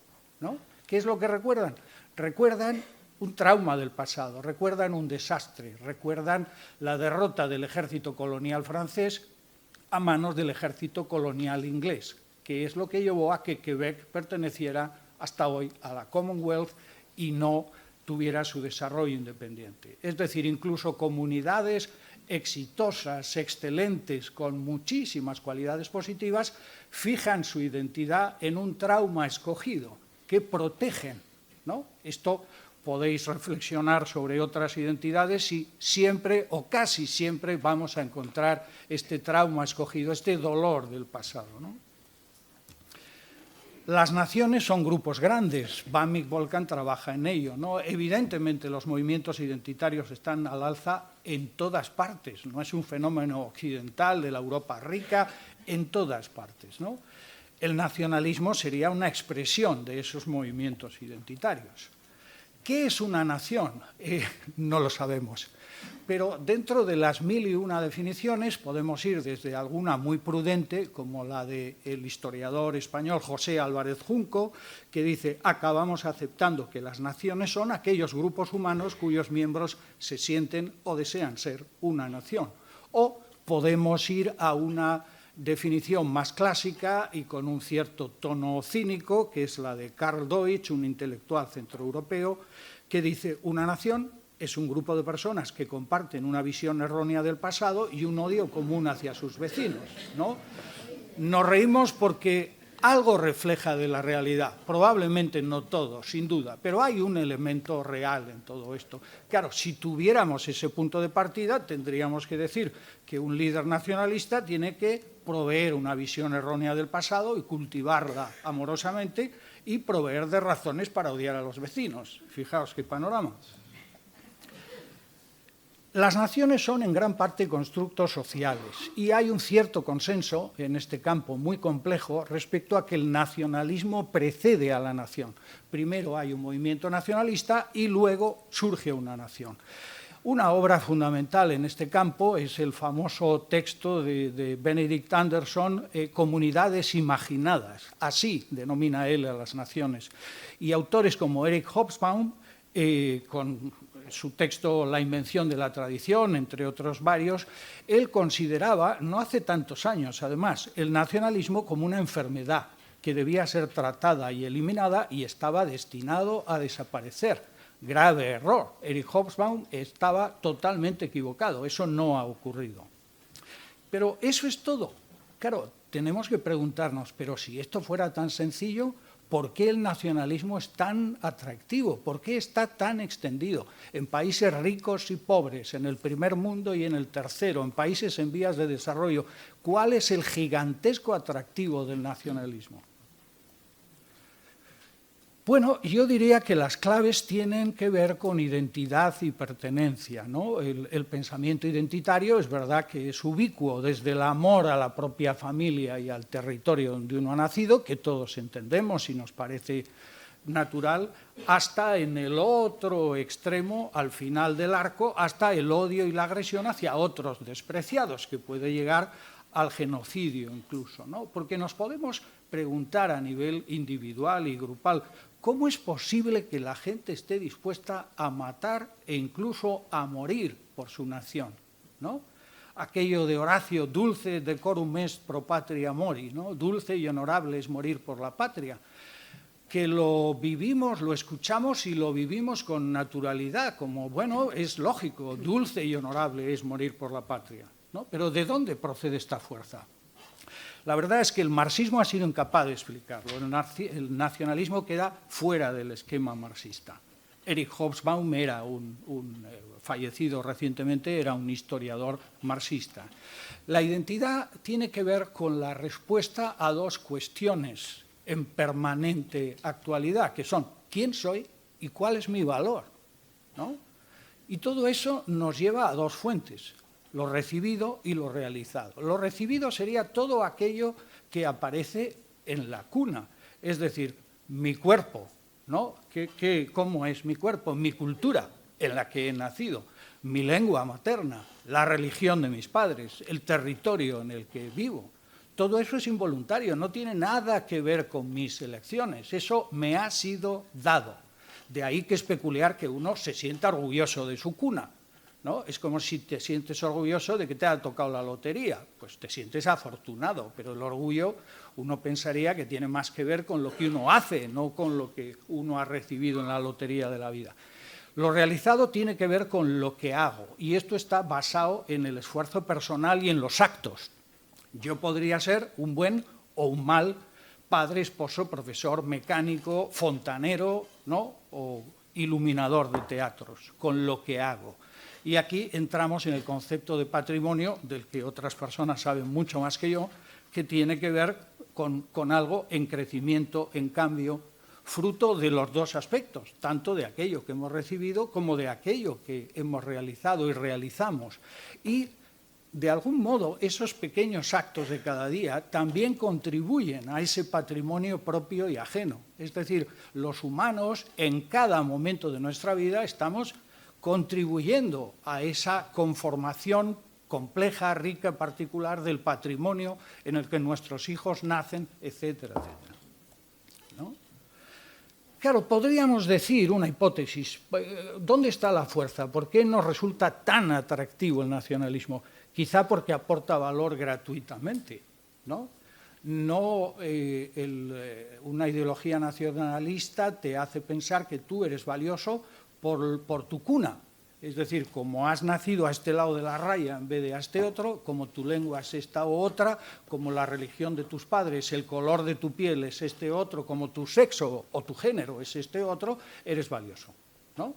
S3: ¿no? ¿Qué es lo que recuerdan? Recuerdan un trauma del pasado, recuerdan un desastre, recuerdan la derrota del ejército colonial francés a manos del ejército colonial inglés, que es lo que llevó a que Quebec perteneciera hasta hoy a la Commonwealth y no tuviera su desarrollo independiente. Es decir, incluso comunidades exitosas, excelentes, con muchísimas cualidades positivas, fijan su identidad en un trauma escogido, que protegen, ¿no? Esto podéis reflexionar sobre otras identidades y siempre o casi siempre vamos a encontrar este trauma escogido, este dolor del pasado, ¿no? Las naciones son grupos grandes. Bamik Volkan trabaja en ello, ¿no? Evidentemente, los movimientos identitarios están al alza en todas partes. No es un fenómeno occidental de la Europa rica, en todas partes, ¿no? El nacionalismo sería una expresión de esos movimientos identitarios. ¿Qué es una nación? No lo sabemos. Pero dentro de las 1001 definiciones podemos ir desde alguna muy prudente, como la del historiador español José Álvarez Junco, que dice: acabamos aceptando que las naciones son aquellos grupos humanos cuyos miembros se sienten o desean ser una nación. O podemos ir a una definición más clásica y con un cierto tono cínico, que es la de Karl Deutsch, un intelectual centroeuropeo, que dice: una nación es un grupo de personas que comparten una visión errónea del pasado y un odio común hacia sus vecinos, ¿no? Nos reímos porque algo refleja de la realidad, probablemente no todo, sin duda, pero hay un elemento real en todo esto. Claro, si tuviéramos ese punto de partida, tendríamos que decir que un líder nacionalista tiene que proveer una visión errónea del pasado y cultivarla amorosamente y proveer de razones para odiar a los vecinos. Fijaos qué panorama. Las naciones son en gran parte constructos sociales y hay un cierto consenso en este campo muy complejo respecto a que el nacionalismo precede a la nación. Primero hay un movimiento nacionalista y luego surge una nación. Una obra fundamental en este campo es el famoso texto de Benedict Anderson, Comunidades imaginadas, así denomina él a las naciones. Y autores como Eric Hobsbawm, con su texto La invención de la tradición, entre otros varios, él consideraba, no hace tantos años además, el nacionalismo como una enfermedad que debía ser tratada y eliminada y estaba destinado a desaparecer. Grave error. Eric Hobsbawm estaba totalmente equivocado, eso no ha ocurrido. Pero eso es todo. Claro, tenemos que preguntarnos, pero si esto fuera tan sencillo, ¿por qué el nacionalismo es tan atractivo? ¿Por qué está tan extendido? En países ricos y pobres, en el primer mundo y en el tercero, en países en vías de desarrollo, ¿cuál es el gigantesco atractivo del nacionalismo? Bueno, yo diría que las claves tienen que ver con identidad y pertenencia, ¿no? El pensamiento identitario es verdad que es ubicuo, desde el amor a la propia familia y al territorio donde uno ha nacido, que todos entendemos y nos parece natural, hasta en el otro extremo, al final del arco, hasta el odio y la agresión hacia otros despreciados, que puede llegar al genocidio incluso, ¿no? Porque nos podemos preguntar a nivel individual y grupal, ¿cómo es posible que la gente esté dispuesta a matar e incluso a morir por su nación, ¿no? Aquello de Horacio, dulce decorum est pro patria mori, ¿no? Dulce y honorable es morir por la patria. Que lo vivimos, lo escuchamos y lo vivimos con naturalidad, como, bueno, es lógico, dulce y honorable es morir por la patria, ¿no? Pero ¿de dónde procede esta fuerza? La verdad es que el marxismo ha sido incapaz de explicarlo. El nacionalismo queda fuera del esquema marxista. Eric Hobsbawm era fallecido recientemente, era un historiador marxista. La identidad tiene que ver con la respuesta a dos cuestiones en permanente actualidad, que son ¿quién soy y cuál es mi valor?, ¿no? Y todo eso nos lleva a dos fuentes, lo recibido y lo realizado. Lo recibido sería todo aquello que aparece en la cuna, es decir, mi cuerpo, ¿no? ¿Cómo es mi cuerpo? Mi cultura en la que he nacido, mi lengua materna, la religión de mis padres, el territorio en el que vivo. Todo eso es involuntario, no tiene nada que ver con mis elecciones, eso me ha sido dado. De ahí que es peculiar que uno se sienta orgulloso de su cuna, ¿no? Es como si te sientes orgulloso de que te ha tocado la lotería, pues te sientes afortunado, pero el orgullo uno pensaría que tiene más que ver con lo que uno hace, no con lo que uno ha recibido en la lotería de la vida. Lo realizado tiene que ver con lo que hago y esto está basado en el esfuerzo personal y en los actos. Yo podría ser un buen o un mal padre, esposo, profesor, mecánico, fontanero, ¿no? O iluminador de teatros, con lo que hago. Y aquí entramos en el concepto de patrimonio, del que otras personas saben mucho más que yo, que tiene que ver con algo en crecimiento, en cambio, fruto de los dos aspectos, tanto de aquello que hemos recibido como de aquello que hemos realizado y realizamos. Y, de algún modo, esos pequeños actos de cada día también contribuyen a ese patrimonio propio y ajeno. Es decir, los humanos, en cada momento de nuestra vida, estamos contribuyendo a esa conformación compleja, rica, particular del patrimonio en el que nuestros hijos nacen, etcétera, etcétera, ¿no? Claro, podríamos decir una hipótesis, ¿dónde está la fuerza? ¿Por qué nos resulta tan atractivo el nacionalismo? Quizá porque aporta valor gratuitamente, ¿no? Una ideología nacionalista te hace pensar que tú eres valioso por tu cuna, Es decir, como has nacido a este lado de la raya en vez de a este otro, como tu lengua es esta u otra, como la religión de tus padres, el color de tu piel es este otro, como tu sexo o tu género es este otro, eres valioso, ¿no?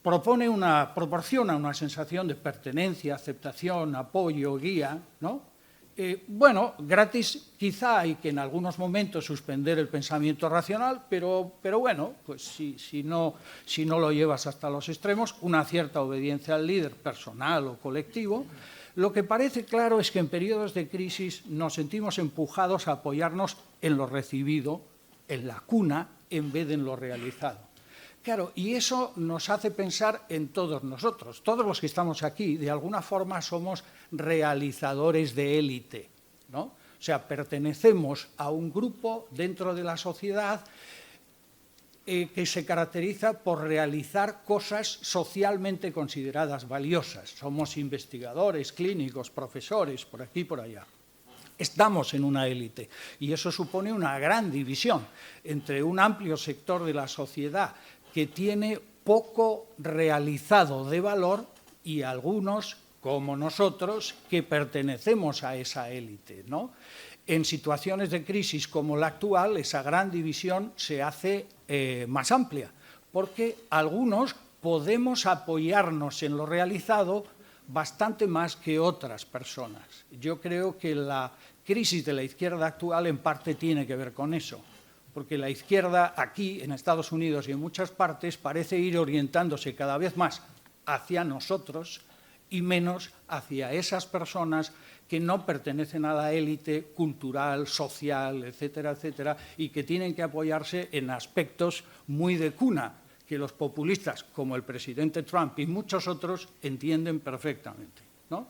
S3: Proporciona una sensación de pertenencia, aceptación, apoyo, guía, ¿no? Bueno, gratis quizá hay que en algunos momentos suspender el pensamiento racional, pero bueno, pues si no lo llevas hasta los extremos, una cierta obediencia al líder personal o colectivo. Lo que parece claro es que en periodos de crisis nos sentimos empujados a apoyarnos en lo recibido, en la cuna, en vez de en lo realizado. Claro, y eso nos hace pensar en todos nosotros. Todos los que estamos aquí, de alguna forma, somos realizadores de élite, ¿no? O sea, pertenecemos a un grupo dentro de la sociedad que se caracteriza por realizar cosas socialmente consideradas valiosas. Somos investigadores, clínicos, profesores, por aquí y por allá. Estamos en una élite y eso supone una gran división entre un amplio sector de la sociedad que tiene poco realizado de valor y algunos, como nosotros, que pertenecemos a esa élite, ¿no? En situaciones de crisis como la actual, esa gran división se hace más amplia, porque algunos podemos apoyarnos en lo realizado bastante más que otras personas. Yo creo que la crisis de la izquierda actual en parte tiene que ver con eso, porque la izquierda aquí, en Estados Unidos y en muchas partes, parece ir orientándose cada vez más hacia nosotros y menos hacia esas personas que no pertenecen a la élite cultural, social, etcétera, etcétera, y que tienen que apoyarse en aspectos muy de cuna, que los populistas, como el presidente Trump y muchos otros, entienden perfectamente, ¿no?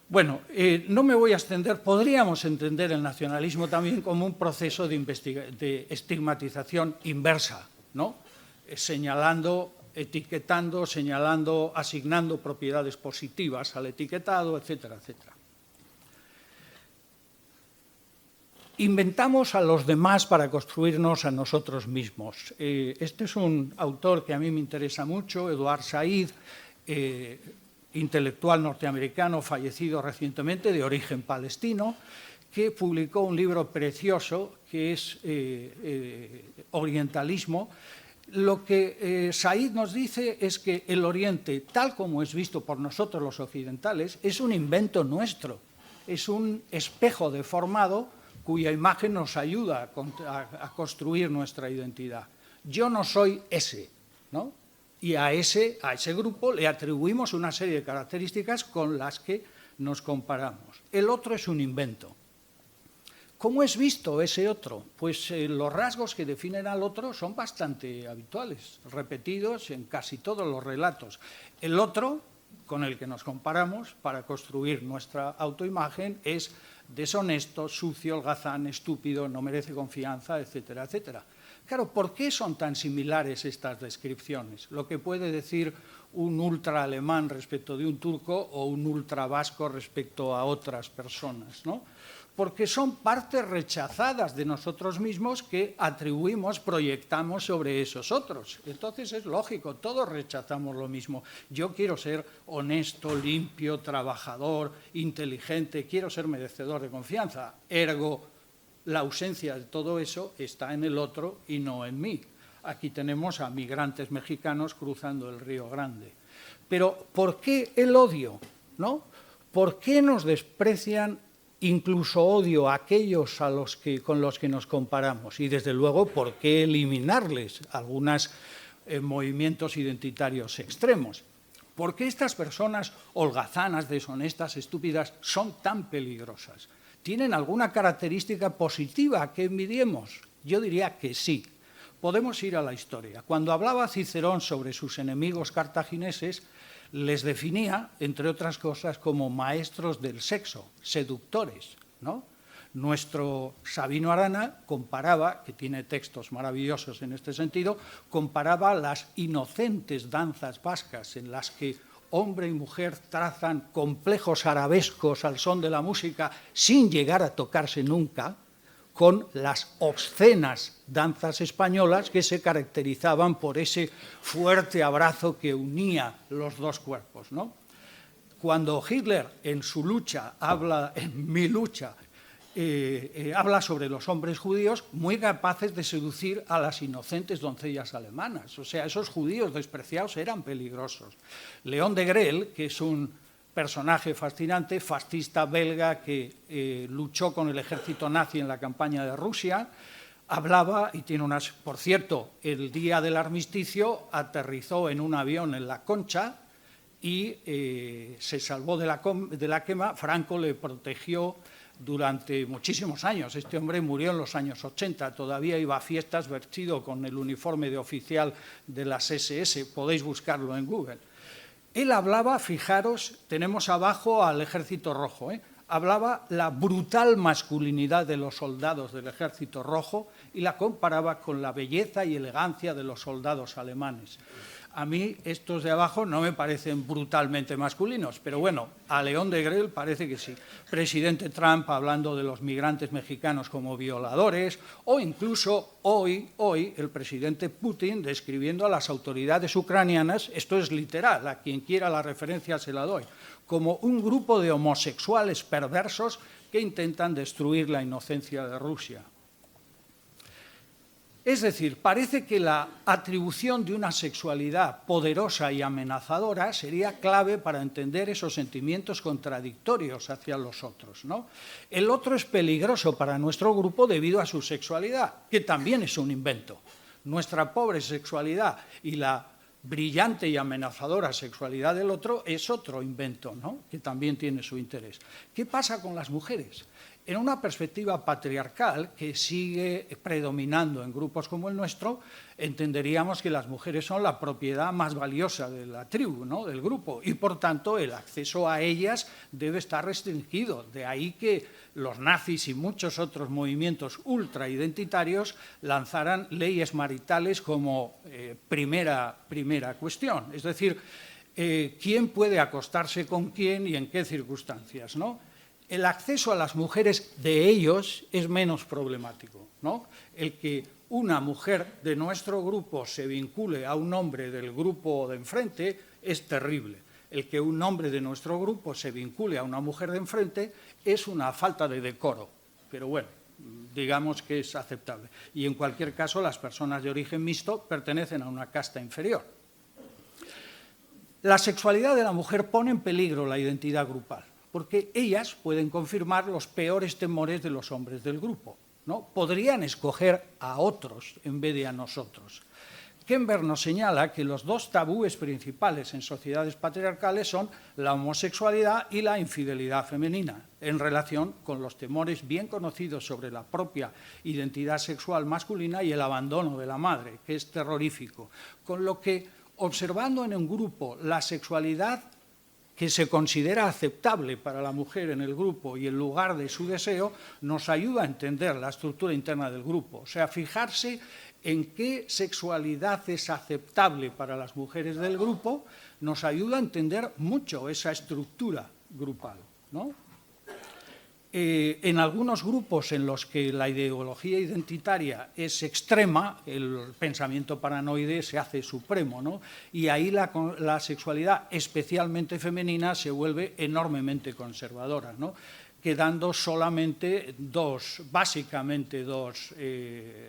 S3: Bueno, no me voy a extender. Podríamos entender el nacionalismo también como un proceso de estigmatización inversa, ¿no? Señalando, etiquetando, señalando, asignando propiedades positivas al etiquetado, etcétera, etcétera. Inventamos a los demás para construirnos a nosotros mismos. Este es un autor que a mí me interesa mucho, Edward Said, intelectual norteamericano fallecido recientemente, de origen palestino, que publicó un libro precioso que es Orientalismo. Lo que Said nos dice es que el Oriente, tal como es visto por nosotros los occidentales, es un invento nuestro, es un espejo deformado cuya imagen nos ayuda a construir nuestra identidad. Yo no soy ese, ¿no? Y a ese grupo le atribuimos una serie de características con las que nos comparamos. El otro es un invento. ¿Cómo es visto ese otro? Pues los rasgos que definen al otro son bastante habituales, repetidos en casi todos los relatos. El otro, con el que nos comparamos para construir nuestra autoimagen, es deshonesto, sucio, holgazán, estúpido, no merece confianza, etcétera, etcétera. Claro, ¿por qué son tan similares estas descripciones? Lo que puede decir un ultra alemán respecto de un turco o un ultra vasco respecto a otras personas, ¿no? Porque son partes rechazadas de nosotros mismos que atribuimos, proyectamos sobre esos otros. Entonces es lógico, todos rechazamos lo mismo. Yo quiero ser honesto, limpio, trabajador, inteligente, quiero ser merecedor de confianza. Ergo, la ausencia de todo eso está en el otro y no en mí. Aquí tenemos a migrantes mexicanos cruzando el Río Grande. Pero ¿por qué el odio? ¿No? ¿Por qué nos desprecian incluso odio a aquellos con los que nos comparamos? Y desde luego, ¿por qué eliminarles algunos movimientos identitarios extremos? ¿Por qué estas personas holgazanas, deshonestas, estúpidas son tan peligrosas? ¿Tienen alguna característica positiva que envidiemos? Yo diría que sí. Podemos ir a la historia. Cuando hablaba Cicerón sobre sus enemigos cartagineses, les definía, entre otras cosas, como maestros del sexo, seductores, ¿no? Nuestro Sabino Arana comparaba, que tiene textos maravillosos en este sentido, comparaba las inocentes danzas vascas en las que hombre y mujer trazan complejos arabescos al son de la música sin llegar a tocarse nunca, con las obscenas danzas españolas que se caracterizaban por ese fuerte abrazo que unía los dos cuerpos, ¿no? Cuando Hitler en su lucha habla, en Mi lucha, habla sobre los hombres judíos muy capaces de seducir a las inocentes doncellas alemanas. O sea, esos judíos despreciados eran peligrosos. León Degrelle, que es un personaje fascinante, fascista belga que luchó con el ejército nazi en la campaña de Rusia, hablaba, y tiene unas... Por cierto, el día del armisticio aterrizó en un avión en La Concha y se salvó de la quema. Franco le protegió durante muchísimos años. Este hombre murió en los años 80, todavía iba a fiestas vestido con el uniforme de oficial de las SS, podéis buscarlo en Google. Él hablaba, fijaros, tenemos abajo al Ejército Rojo, hablaba la brutal masculinidad de los soldados del Ejército Rojo y la comparaba con la belleza y elegancia de los soldados alemanes. A mí estos de abajo no me parecen brutalmente masculinos, pero bueno, a León Degrelle parece que sí. Presidente Trump hablando de los migrantes mexicanos como violadores, o incluso hoy el presidente Putin describiendo a las autoridades ucranianas, esto es literal, a quien quiera la referencia se la doy, como un grupo de homosexuales perversos que intentan destruir la inocencia de Rusia. Es decir, parece que la atribución de una sexualidad poderosa y amenazadora sería clave para entender esos sentimientos contradictorios hacia los otros, ¿no? El otro es peligroso para nuestro grupo debido a su sexualidad, que también es un invento. Nuestra pobre sexualidad y la brillante y amenazadora sexualidad del otro es otro invento, ¿no? Que también tiene su interés. ¿Qué pasa con las mujeres? En una perspectiva patriarcal que sigue predominando en grupos como el nuestro, entenderíamos que las mujeres son la propiedad más valiosa de la tribu, ¿no? Del grupo, y por tanto el acceso a ellas debe estar restringido. De ahí que los nazis y muchos otros movimientos ultraidentitarios lanzaran leyes maritales como primera cuestión. Es decir, quién puede acostarse con quién y en qué circunstancias, ¿no? El acceso a las mujeres de ellos es menos problemático, ¿no? El que una mujer de nuestro grupo se vincule a un hombre del grupo de enfrente es terrible. El que un hombre de nuestro grupo se vincule a una mujer de enfrente es una falta de decoro, pero bueno, digamos que es aceptable. Y en cualquier caso, las personas de origen mixto pertenecen a una casta inferior. La sexualidad de la mujer pone en peligro la identidad grupal, porque ellas pueden confirmar los peores temores de los hombres del grupo, ¿no? Podrían escoger a otros en vez de a nosotros. Kember nos señala que los dos tabúes principales en sociedades patriarcales son la homosexualidad y la infidelidad femenina, en relación con los temores bien conocidos sobre la propia identidad sexual masculina y el abandono de la madre, que es terrorífico. Con lo que, observando en un grupo la sexualidad que se considera aceptable para la mujer en el grupo y el lugar de su deseo, nos ayuda a entender la estructura interna del grupo. O sea, fijarse en qué sexualidad es aceptable para las mujeres del grupo nos ayuda a entender mucho esa estructura grupal, ¿no? En algunos grupos en los que la ideología identitaria es extrema, el pensamiento paranoide se hace supremo, ¿no? Y ahí la sexualidad, especialmente femenina, se vuelve enormemente conservadora, ¿no? Quedando solamente básicamente dos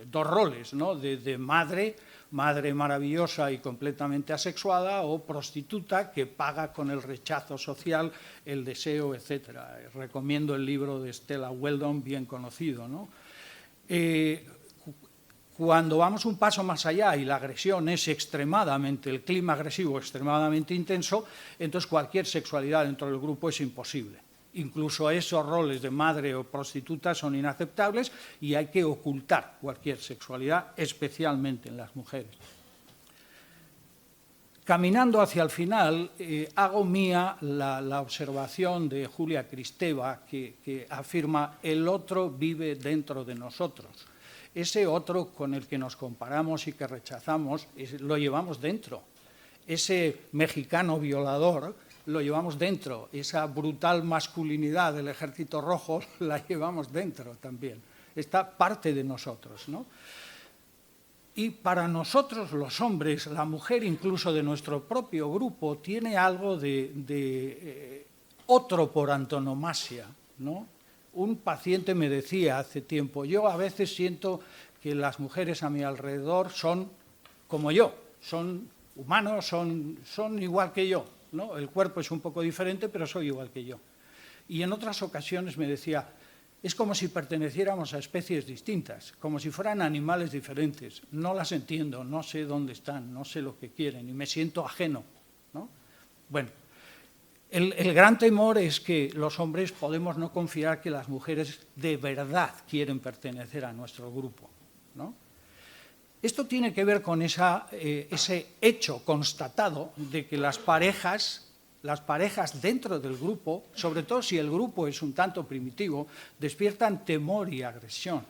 S3: roles, ¿no? De madre maravillosa y completamente asexuada, o prostituta que paga con el rechazo social, el deseo, etc. Recomiendo el libro de Stella Weldon, bien conocido, ¿no? Cuando vamos un paso más allá y la agresión es el clima agresivo extremadamente intenso, entonces cualquier sexualidad dentro del grupo es imposible. Incluso esos roles de madre o prostituta son inaceptables y hay que ocultar cualquier sexualidad, especialmente en las mujeres. Caminando hacia el final, hago mía la observación de Julia Kristeva que afirma: el otro vive dentro de nosotros. Ese otro con el que nos comparamos y que rechazamos, lo llevamos dentro. Ese mexicano violador lo llevamos dentro, esa brutal masculinidad del Ejército Rojo la llevamos dentro también. está parte de nosotros, ¿no? Y para nosotros los hombres, la mujer incluso de nuestro propio grupo, tiene algo de otro por antonomasia, ¿no? Un paciente me decía hace tiempo, yo a veces siento que las mujeres a mi alrededor son como yo, son humanos, son igual que yo, ¿no? El cuerpo es un poco diferente, pero soy igual que yo. Y en otras ocasiones me decía, es como si perteneciéramos a especies distintas, como si fueran animales diferentes. No las entiendo, no sé dónde están, no sé lo que quieren y me siento ajeno, ¿no? Bueno, el gran temor es que los hombres podemos no confiar que las mujeres de verdad quieren pertenecer a nuestro grupo, ¿no? Esto tiene que ver con ese hecho constatado de que las parejas dentro del grupo, sobre todo si el grupo es un tanto primitivo, despiertan temor y agresión,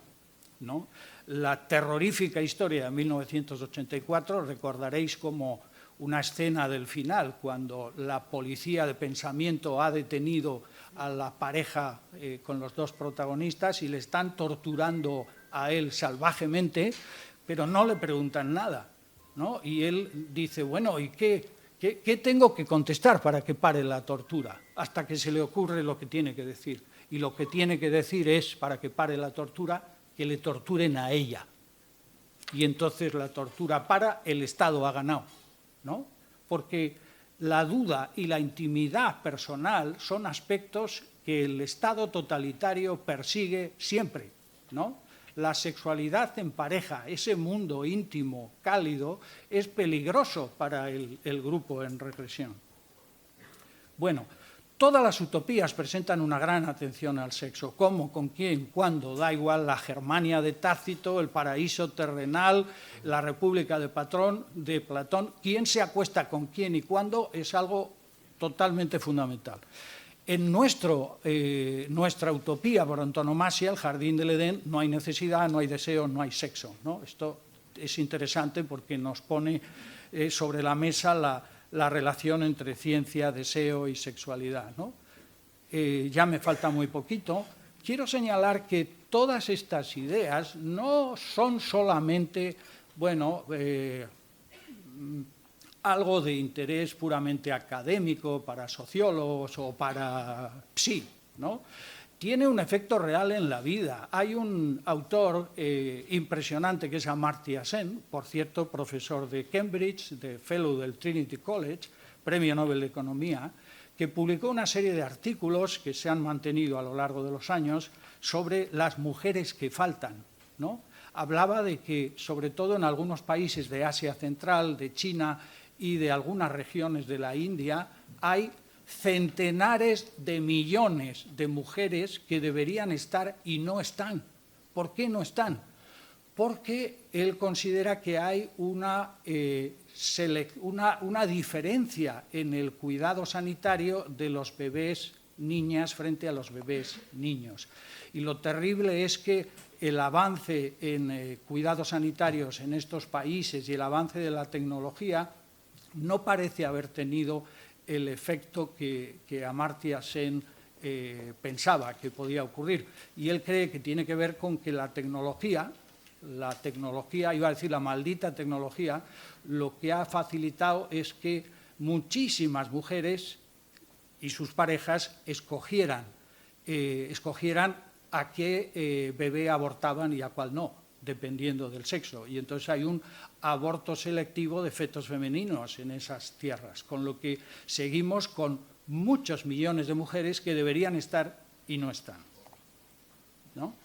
S3: ¿no? La terrorífica historia de 1984, recordaréis como una escena del final, cuando la policía de pensamiento ha detenido a la pareja con los dos protagonistas y le están torturando a él salvajemente, pero no le preguntan nada, ¿no? Y él dice, bueno, ¿y qué tengo que contestar para que pare la tortura? Hasta que se le ocurre lo que tiene que decir. Y lo que tiene que decir es, para que pare la tortura, que le torturen a ella. Y entonces la tortura para, el Estado ha ganado, ¿no? Porque la duda y la intimidad personal son aspectos que el Estado totalitario persigue siempre, ¿no? La sexualidad en pareja, ese mundo íntimo, cálido, es peligroso para el grupo en represión. Bueno, todas las utopías presentan una gran atención al sexo. ¿Cómo, con quién, cuándo? Da igual la Germania de Tácito, el paraíso terrenal, la República de Platón. Quién se acuesta con quién y cuándo es algo totalmente fundamental. En nuestra utopía por antonomasia, el jardín del Edén, no hay necesidad, no hay deseo, no hay sexo, ¿no? Esto es interesante porque nos pone sobre la mesa la relación entre ciencia, deseo y sexualidad, ¿no? Ya me falta muy poquito. Quiero señalar que todas estas ideas no son solamente, bueno, algo de interés puramente académico para sociólogos o para psi, ¿no? Tiene un efecto real en la vida. Hay un autor impresionante que es Amartya Sen, por cierto, profesor de Cambridge, de Fellow del Trinity College, Premio Nobel de Economía, que publicó una serie de artículos que se han mantenido a lo largo de los años sobre las mujeres que faltan, ¿no? Hablaba de que, sobre todo en algunos países de Asia Central, de China y de algunas regiones de la India, hay centenares de millones de mujeres que deberían estar y no están. ¿Por qué no están? Porque él considera que hay una diferencia en el cuidado sanitario de los bebés niñas frente a los bebés niños. Y lo terrible es que el avance en cuidados sanitarios en estos países y el avance de la tecnología no parece haber tenido el efecto que Amartya Sen pensaba que podía ocurrir. Y él cree que tiene que ver con que la tecnología, iba a decir la maldita tecnología, lo que ha facilitado es que muchísimas mujeres y sus parejas escogieran a qué bebé abortaban y a cuál no, dependiendo del sexo. Y entonces hay un aborto selectivo de fetos femeninos en esas tierras, con lo que seguimos con muchos millones de mujeres que deberían estar y no están, ¿no?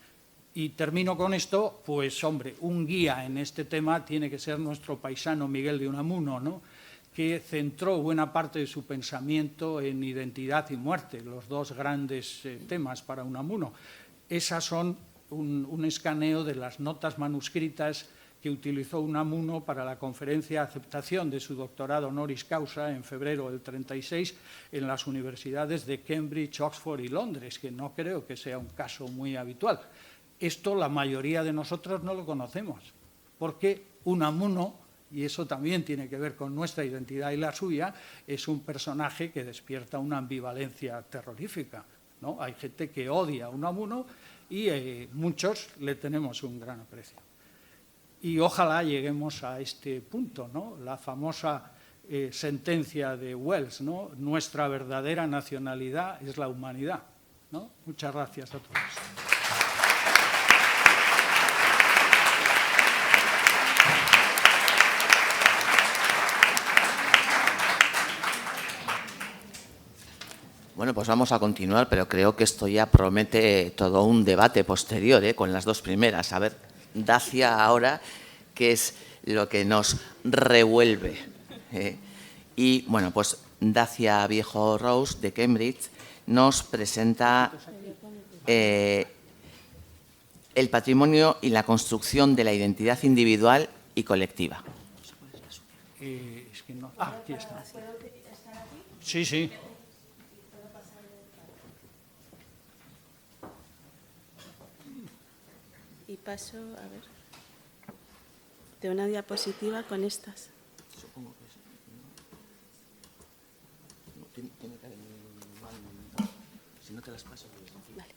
S3: Y termino con esto, pues hombre, un guía en este tema tiene que ser nuestro paisano Miguel de Unamuno, ¿no?, que centró buena parte de su pensamiento en identidad y muerte, los dos grandes temas para Unamuno. Esas son un escaneo de las notas manuscritas que utilizó Unamuno para la conferencia de aceptación de su doctorado honoris causa en febrero del 36 en las universidades de Cambridge, Oxford y Londres, que no creo que sea un caso muy habitual. Esto la mayoría de nosotros no lo conocemos, porque Unamuno, y eso también tiene que ver con nuestra identidad y la suya, es un personaje que despierta una ambivalencia terrorífica. ¿no? Hay gente que odia a Unamuno y muchos le tenemos un gran aprecio. Y ojalá lleguemos a este punto, ¿no? La famosa sentencia de Wells, ¿no? Nuestra verdadera nacionalidad es la humanidad, ¿no? Muchas gracias a todos.
S1: Bueno, pues vamos a continuar, pero creo que esto ya promete todo un debate posterior, con las dos primeras. A ver, Dacia ahora, ¿qué es lo que nos revuelve? Y bueno, pues Dacia Viejo Rose de Cambridge nos presenta el patrimonio y la construcción de la identidad individual y colectiva.
S3: Es que no. Ah, aquí está. Sí, sí.
S4: Y paso, a ver, de una diapositiva con estas.
S1: Supongo que sí. No, tiene que haber un... Si no te las paso, pues...
S4: Vale.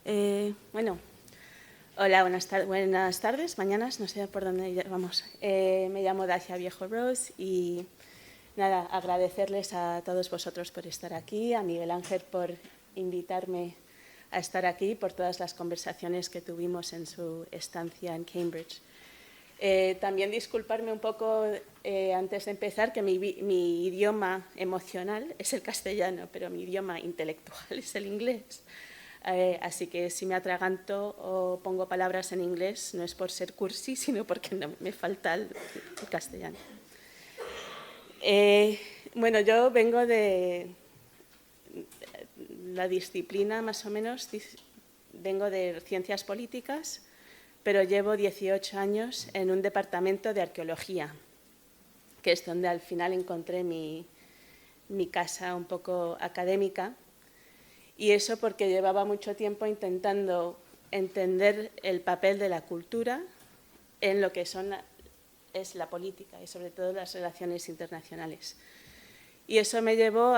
S4: Vale. Bueno, hola, buenas tardes, mañanas, no sé por dónde vamos. Me llamo Dacia Viejo Rose y nada, agradecerles a todos vosotros por estar aquí, a Miguel Ángel por invitarme a estar aquí, por todas las conversaciones que tuvimos en su estancia en Cambridge. También disculparme un poco antes de empezar que mi idioma emocional es el castellano, pero mi idioma intelectual es el inglés. Así que si me atraganto o pongo palabras en inglés no es por ser cursi, sino porque no, me falta el castellano. Bueno, yo vengo de la disciplina, más o menos, vengo de ciencias políticas, pero llevo 18 años en un departamento de arqueología, que es donde al final encontré mi casa un poco académica, y eso porque llevaba mucho tiempo intentando entender el papel de la cultura en lo que es la política y sobre todo las relaciones internacionales. Y eso me llevó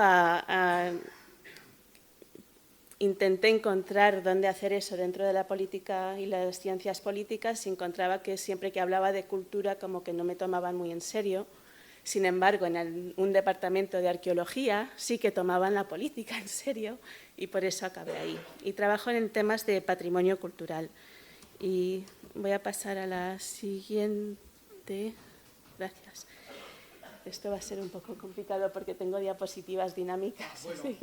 S4: intenté encontrar dónde hacer eso dentro de la política y las ciencias políticas y encontraba que siempre que hablaba de cultura como que no me tomaban muy en serio. Sin embargo, en un departamento de arqueología sí que tomaban la política en serio y por eso acabé ahí. Y trabajo en temas de patrimonio cultural. Y voy a pasar a la siguiente. Gracias. Esto va a ser un poco complicado porque tengo diapositivas dinámicas.
S3: Bueno,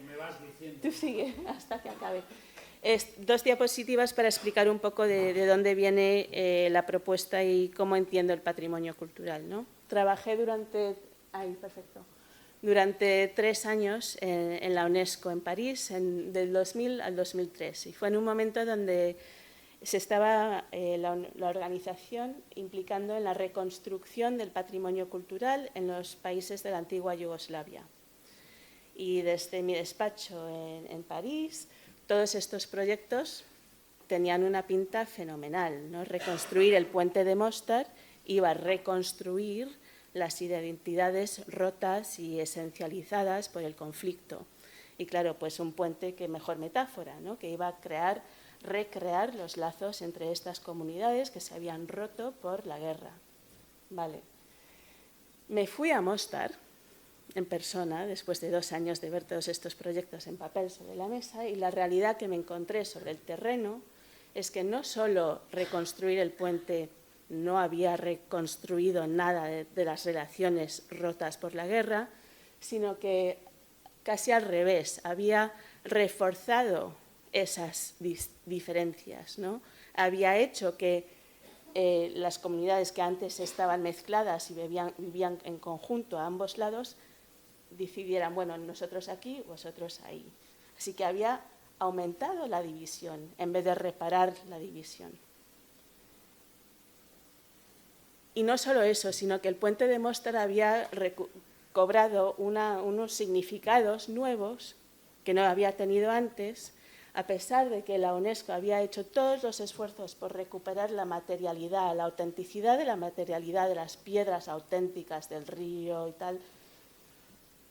S3: me vas diciendo.
S4: Tú sigue hasta que acabe. Dos diapositivas para explicar un poco de dónde viene la propuesta y cómo entiendo el patrimonio cultural, ¿no? Trabajé durante 3 años en la UNESCO en París, del 2000 al 2003. Y fue en un momento donde se estaba la organización implicando en la reconstrucción del patrimonio cultural en los países de la antigua Yugoslavia. Y desde mi despacho en París, todos estos proyectos tenían una pinta fenomenal, ¿no? Reconstruir el puente de Mostar iba a reconstruir las identidades rotas y esencializadas por el conflicto. Y claro, pues un puente, qué mejor metáfora, ¿no? Que iba a recrear los lazos entre estas comunidades que se habían roto por la guerra. Vale. Me fui a Mostar en persona, después de 2 años de ver todos estos proyectos en papel sobre la mesa, y la realidad que me encontré sobre el terreno es que no solo reconstruir el puente no había reconstruido nada de las relaciones rotas por la guerra, sino que casi al revés, había reforzado esas diferencias, ¿no? Había hecho que las comunidades que antes estaban mezcladas y vivían en conjunto a ambos lados decidieran, bueno, nosotros aquí, vosotros ahí. Así que había aumentado la división en vez de reparar la división. Y no solo eso, sino que el puente de Mostar había cobrado unos significados nuevos que no había tenido antes, a pesar de que la UNESCO había hecho todos los esfuerzos por recuperar la materialidad, la autenticidad de la materialidad de las piedras auténticas del río y tal.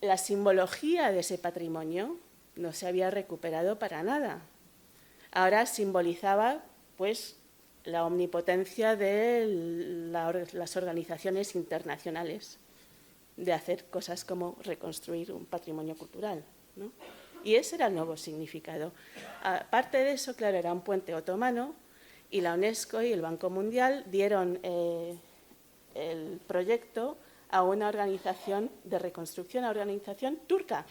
S4: la simbología de ese patrimonio no se había recuperado para nada. Ahora simbolizaba, pues, la omnipotencia de las organizaciones internacionales de hacer cosas como reconstruir un patrimonio cultural, ¿no? Y ese era el nuevo significado. Aparte de eso, claro, era un puente otomano y la UNESCO y el Banco Mundial dieron el proyecto a una organización de reconstrucción, a una organización turca.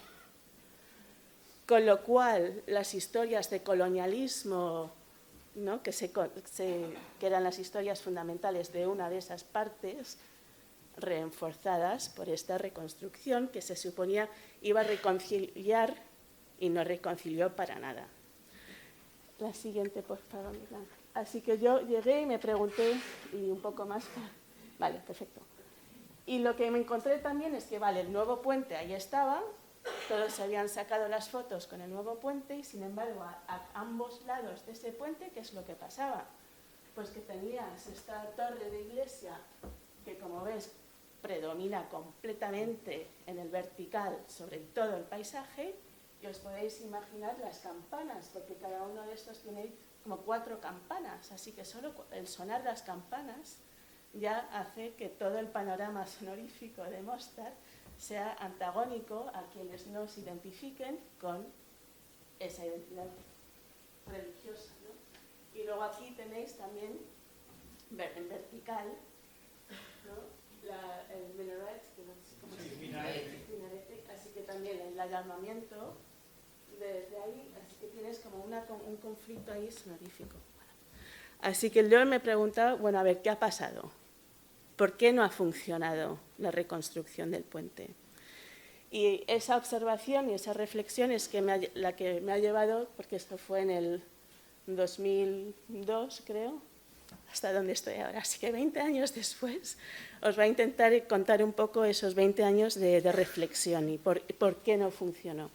S4: Con lo cual, las historias de colonialismo, ¿no?, que eran las historias fundamentales de una de esas partes, reforzadas por esta reconstrucción que se suponía iba a reconciliar y no reconcilió para nada. La siguiente, por favor, Milán. Así que yo llegué y me pregunté, y un poco más, vale, perfecto. Y lo que me encontré también es que, vale, el nuevo puente ahí estaba, todos se habían sacado las fotos con el nuevo puente y, sin embargo, a ambos lados de ese puente, ¿qué es lo que pasaba? Pues que tenías esta torre de iglesia que, como ves, predomina completamente en el vertical sobre todo el paisaje, y os podéis imaginar las campanas, porque cada uno de estos tiene como 4 campanas, así que solo el sonar de las campanas ya hace que todo el panorama sonorífico de Mostar sea antagónico a quienes no se identifiquen con esa identidad religiosa, ¿no? Y luego aquí tenéis también, en vertical, ¿no?, el minaret, que no sé cómo se llama, minarete, así que también el llamamiento desde ahí, así que tienes como un conflicto ahí sonorífico. Así que yo me preguntaba, bueno, a ver, ¿qué ha pasado? ¿Por qué no ha funcionado la reconstrucción del puente? Y esa observación y esa reflexión es la que me ha llevado, porque esto fue en el 2002, creo, hasta donde estoy ahora. Así que 20 años después os voy a intentar contar un poco esos 20 años de reflexión y por qué no funcionó.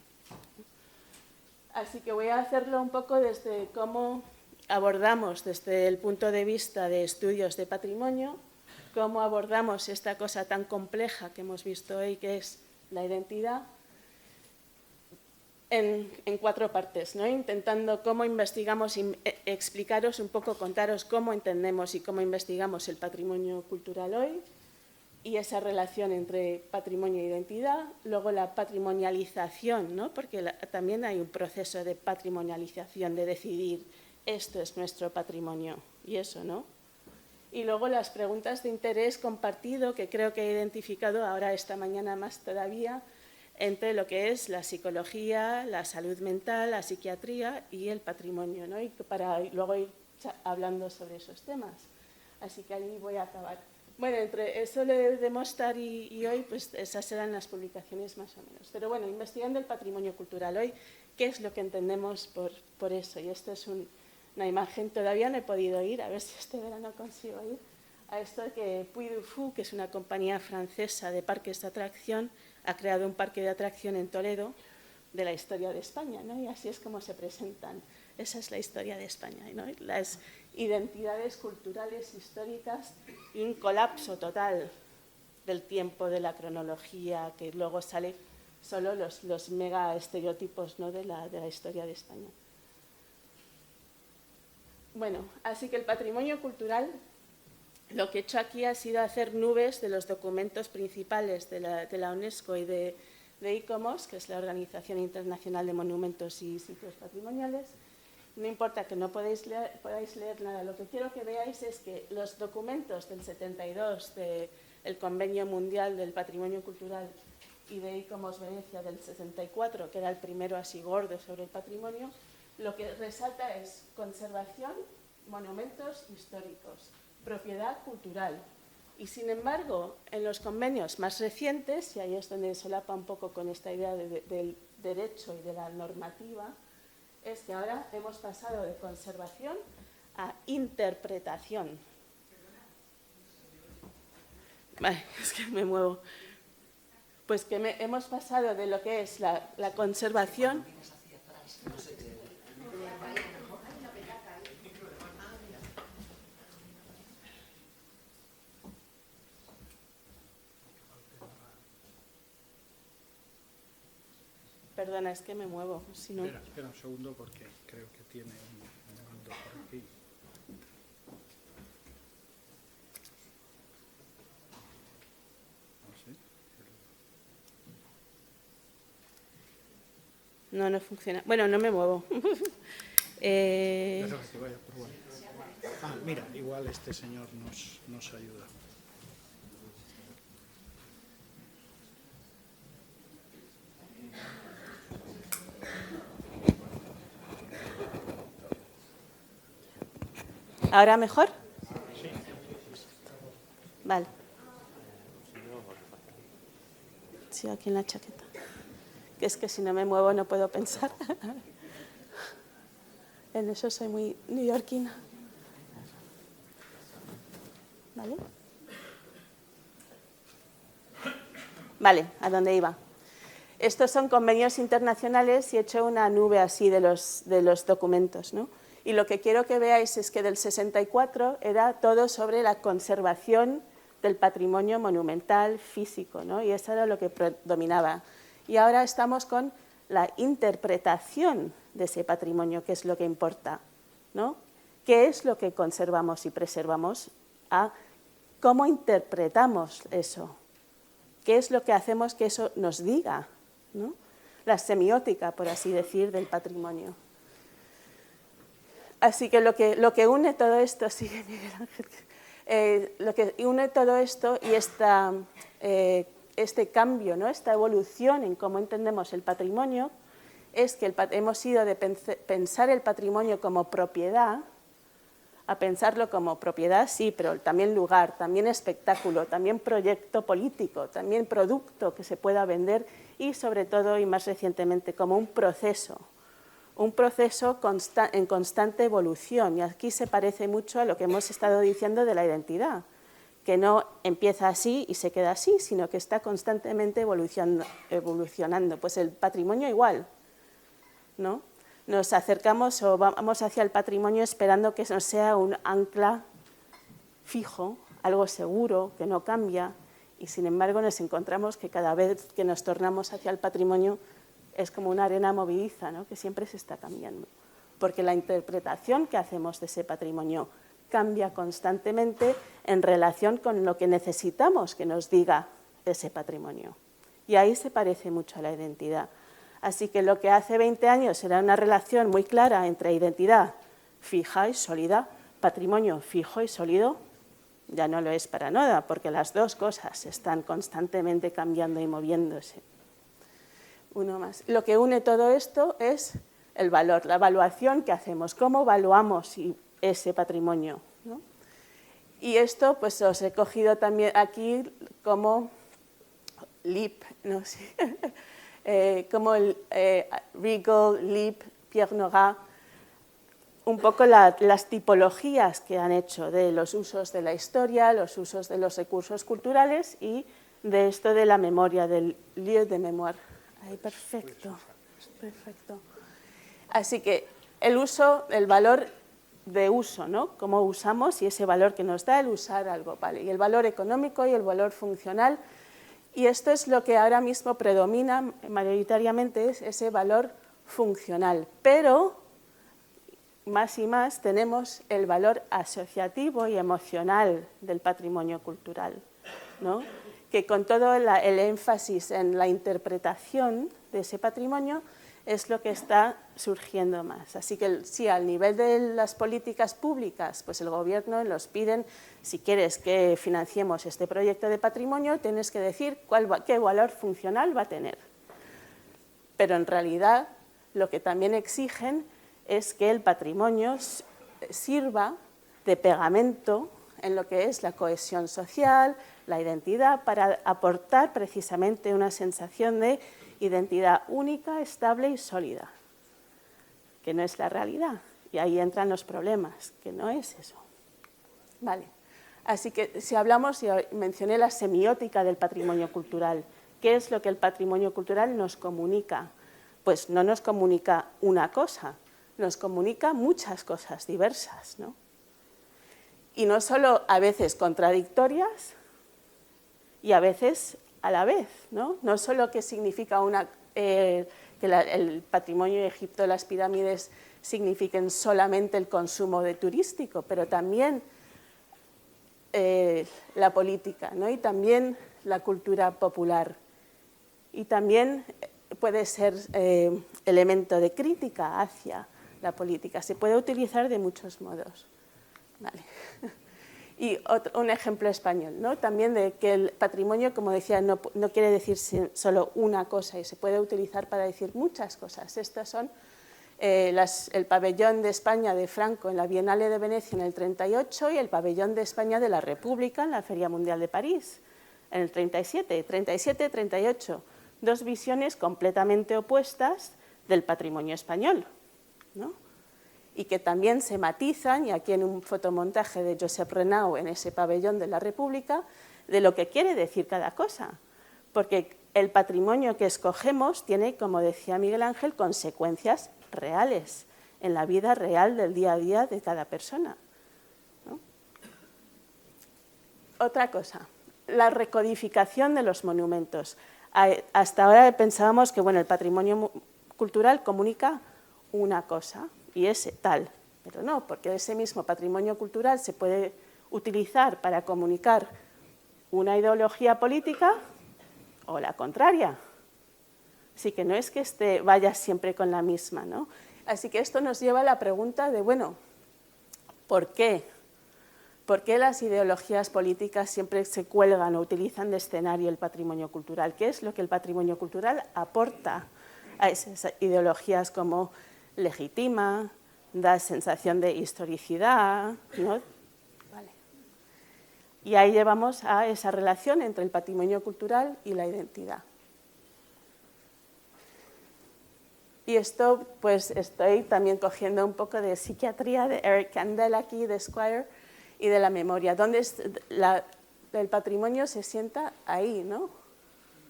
S4: Así que voy a hacerlo un poco desde cómo abordamos desde el punto de vista de estudios de patrimonio, cómo abordamos esta cosa tan compleja que hemos visto hoy, que es la identidad, en 4 partes, ¿no? Intentando cómo investigamos, explicaros un poco, contaros cómo entendemos y cómo investigamos el patrimonio cultural hoy y esa relación entre patrimonio e identidad. Luego la patrimonialización, ¿no?, porque también hay un proceso de patrimonialización, de decidir esto es nuestro patrimonio y eso, ¿no? Y luego las preguntas de interés compartido que creo que he identificado ahora esta mañana más todavía, entre lo que es la psicología, la salud mental, la psiquiatría y el patrimonio, ¿no? Y para luego ir hablando sobre esos temas. Así que ahí voy a acabar. Bueno, entre eso de Mostar y hoy, pues esas serán las publicaciones más o menos. Pero bueno, investigando el patrimonio cultural hoy, ¿qué es lo que entendemos por eso? Y esto es una imagen, todavía no he podido ir, a ver si este verano consigo ir, a esto de que Puy du Fou, que es una compañía francesa de parques de atracción, ha creado un parque de atracción en Toledo de la historia de España, ¿no? Y así es como se presentan. Esa es la historia de España, ¿no? Las identidades culturales históricas y un colapso total del tiempo, de la cronología, que luego sale solo los mega estereotipos, ¿no?, de la historia de España. Bueno, así que el patrimonio cultural, lo que he hecho aquí ha sido hacer nubes de los documentos principales de la UNESCO y de ICOMOS, que es la Organización Internacional de Monumentos y Sitios Patrimoniales. No importa que no podáis leer nada, lo que quiero que veáis es que los documentos del 72 del Convenio Mundial del Patrimonio Cultural y de ICOMOS Venecia del 64, que era el primero así gordo sobre el patrimonio, lo que resalta es conservación, monumentos históricos, propiedad cultural. Y sin embargo, en los convenios más recientes, y ahí es donde solapa un poco con esta idea del derecho y de la normativa, es que ahora hemos pasado de conservación a interpretación. Vale, es que me muevo. Pues que hemos pasado de lo que es la conservación. Perdona, es que me muevo. Si no...
S3: Espera un segundo porque creo que tiene un mando por aquí.
S4: No, no funciona. Bueno, no me muevo.
S3: Mira, igual este señor nos ayuda.
S4: ¿Ahora mejor? Sí. Vale. Sí, aquí en la chaqueta. Que es que si no me muevo no puedo pensar. En eso soy muy neoyorquina. ¿Vale? Vale, ¿a dónde iba? Estos son convenios internacionales y he hecho una nube así de los documentos, ¿no? Y lo que quiero que veáis es que del 64 era todo sobre la conservación del patrimonio monumental físico, ¿no? Y eso era lo que predominaba. Y ahora estamos con la interpretación de ese patrimonio, que es lo que importa, ¿no? ¿Qué es lo que conservamos y preservamos? ¿Cómo interpretamos eso? ¿Qué es lo que hacemos que eso nos diga, ¿no? La semiótica, por así decir, del patrimonio. Así que lo que une todo esto, sí, Miguel Ángel, lo que une todo esto y este cambio, ¿no? Esta evolución en cómo entendemos el patrimonio, es que hemos ido de pensar el patrimonio como propiedad a pensarlo como propiedad, sí, pero también lugar, también espectáculo, también proyecto político, también producto que se pueda vender y sobre todo y más recientemente como un proceso en constante evolución. Y aquí se parece mucho a lo que hemos estado diciendo de la identidad, que no empieza así y se queda así, sino que está constantemente evolucionando. Pues el patrimonio igual, ¿no? Nos acercamos o vamos hacia el patrimonio esperando que no sea un ancla fijo, algo seguro, que no cambia, y sin embargo nos encontramos que cada vez que nos tornamos hacia el patrimonio es como una arena movediza, ¿no? Que siempre se está cambiando, porque la interpretación que hacemos de ese patrimonio cambia constantemente en relación con lo que necesitamos que nos diga ese patrimonio. Y ahí se parece mucho a la identidad. Así que lo que hace 20 años era una relación muy clara entre identidad fija y sólida, patrimonio fijo y sólido, ya no lo es para nada, porque las dos cosas están constantemente cambiando y moviéndose. Uno más. Lo que une todo esto es el valor, la evaluación que hacemos, cómo evaluamos ese patrimonio, ¿no? Y esto pues os he cogido también aquí como LEAP, no sé. Como el Regal, Leap, Pierre Nora, un poco las tipologías que han hecho de los usos de la historia, los usos de los recursos culturales y de esto de la memoria, del lieu de mémoire. Ay, perfecto, perfecto. Así que el uso, el valor de uso, ¿no? Cómo usamos y ese valor que nos da el usar algo, ¿vale? Y el valor económico y el valor funcional. Y esto es lo que ahora mismo predomina mayoritariamente, es ese valor funcional. Pero más y más tenemos el valor asociativo y emocional del patrimonio cultural, ¿no? Que con todo el énfasis en la interpretación de ese patrimonio es lo que está surgiendo más. Así que sí, al nivel de las políticas públicas, pues el gobierno nos piden, si quieres que financiemos este proyecto de patrimonio, tienes que decir qué valor funcional va a tener. Pero en realidad lo que también exigen es que el patrimonio sirva de pegamento en lo que es la cohesión social, la identidad, para aportar precisamente una sensación de identidad única, estable y sólida, que no es la realidad. Y ahí entran los problemas, que no es eso. Vale. Así que si hablamos, y mencioné la semiótica del patrimonio cultural, ¿qué es lo que el patrimonio cultural nos comunica? Pues no nos comunica una cosa, nos comunica muchas cosas diversas, ¿no? Y no solo a veces contradictorias y a veces a la vez, ¿no? No solo que significa que el patrimonio de Egipto, las pirámides, signifiquen solamente el consumo de turístico, pero también la política, ¿no? Y también la cultura popular. Y también puede ser elemento de crítica hacia la política. Se puede utilizar de muchos modos. Vale. Y un ejemplo español, ¿no? También de que el patrimonio, como decía, no quiere decir solo una cosa y se puede utilizar para decir muchas cosas. Estas son el pabellón de España de Franco en la Bienal de Venecia en el 38 y el pabellón de España de la República en la Feria Mundial de París en el 37, 38. Dos visiones completamente opuestas del patrimonio español, ¿no? Y que también se matizan, y aquí en un fotomontaje de Josep Renau en ese pabellón de la República, de lo que quiere decir cada cosa. Porque el patrimonio que escogemos tiene, como decía Miguel Ángel, consecuencias reales en la vida real del día a día de cada persona, ¿no? Otra cosa, la recodificación de los monumentos. Hasta ahora pensábamos que bueno, el patrimonio cultural comunica una cosa, y es tal, pero no, porque ese mismo patrimonio cultural se puede utilizar para comunicar una ideología política o la contraria. Así que no es que vaya siempre con la misma, ¿no? Así que esto nos lleva a la pregunta de, bueno, ¿por qué? ¿Por qué las ideologías políticas siempre se cuelgan o utilizan de escenario el patrimonio cultural? ¿Qué es lo que el patrimonio cultural aporta a esas ideologías como legitima, da sensación de historicidad, ¿no? Vale. Y ahí llevamos a esa relación entre el patrimonio cultural y la identidad. Y esto, pues estoy también cogiendo un poco de psiquiatría de Eric Kandel aquí, de Squire, y de la memoria, donde el patrimonio se sienta ahí, ¿no?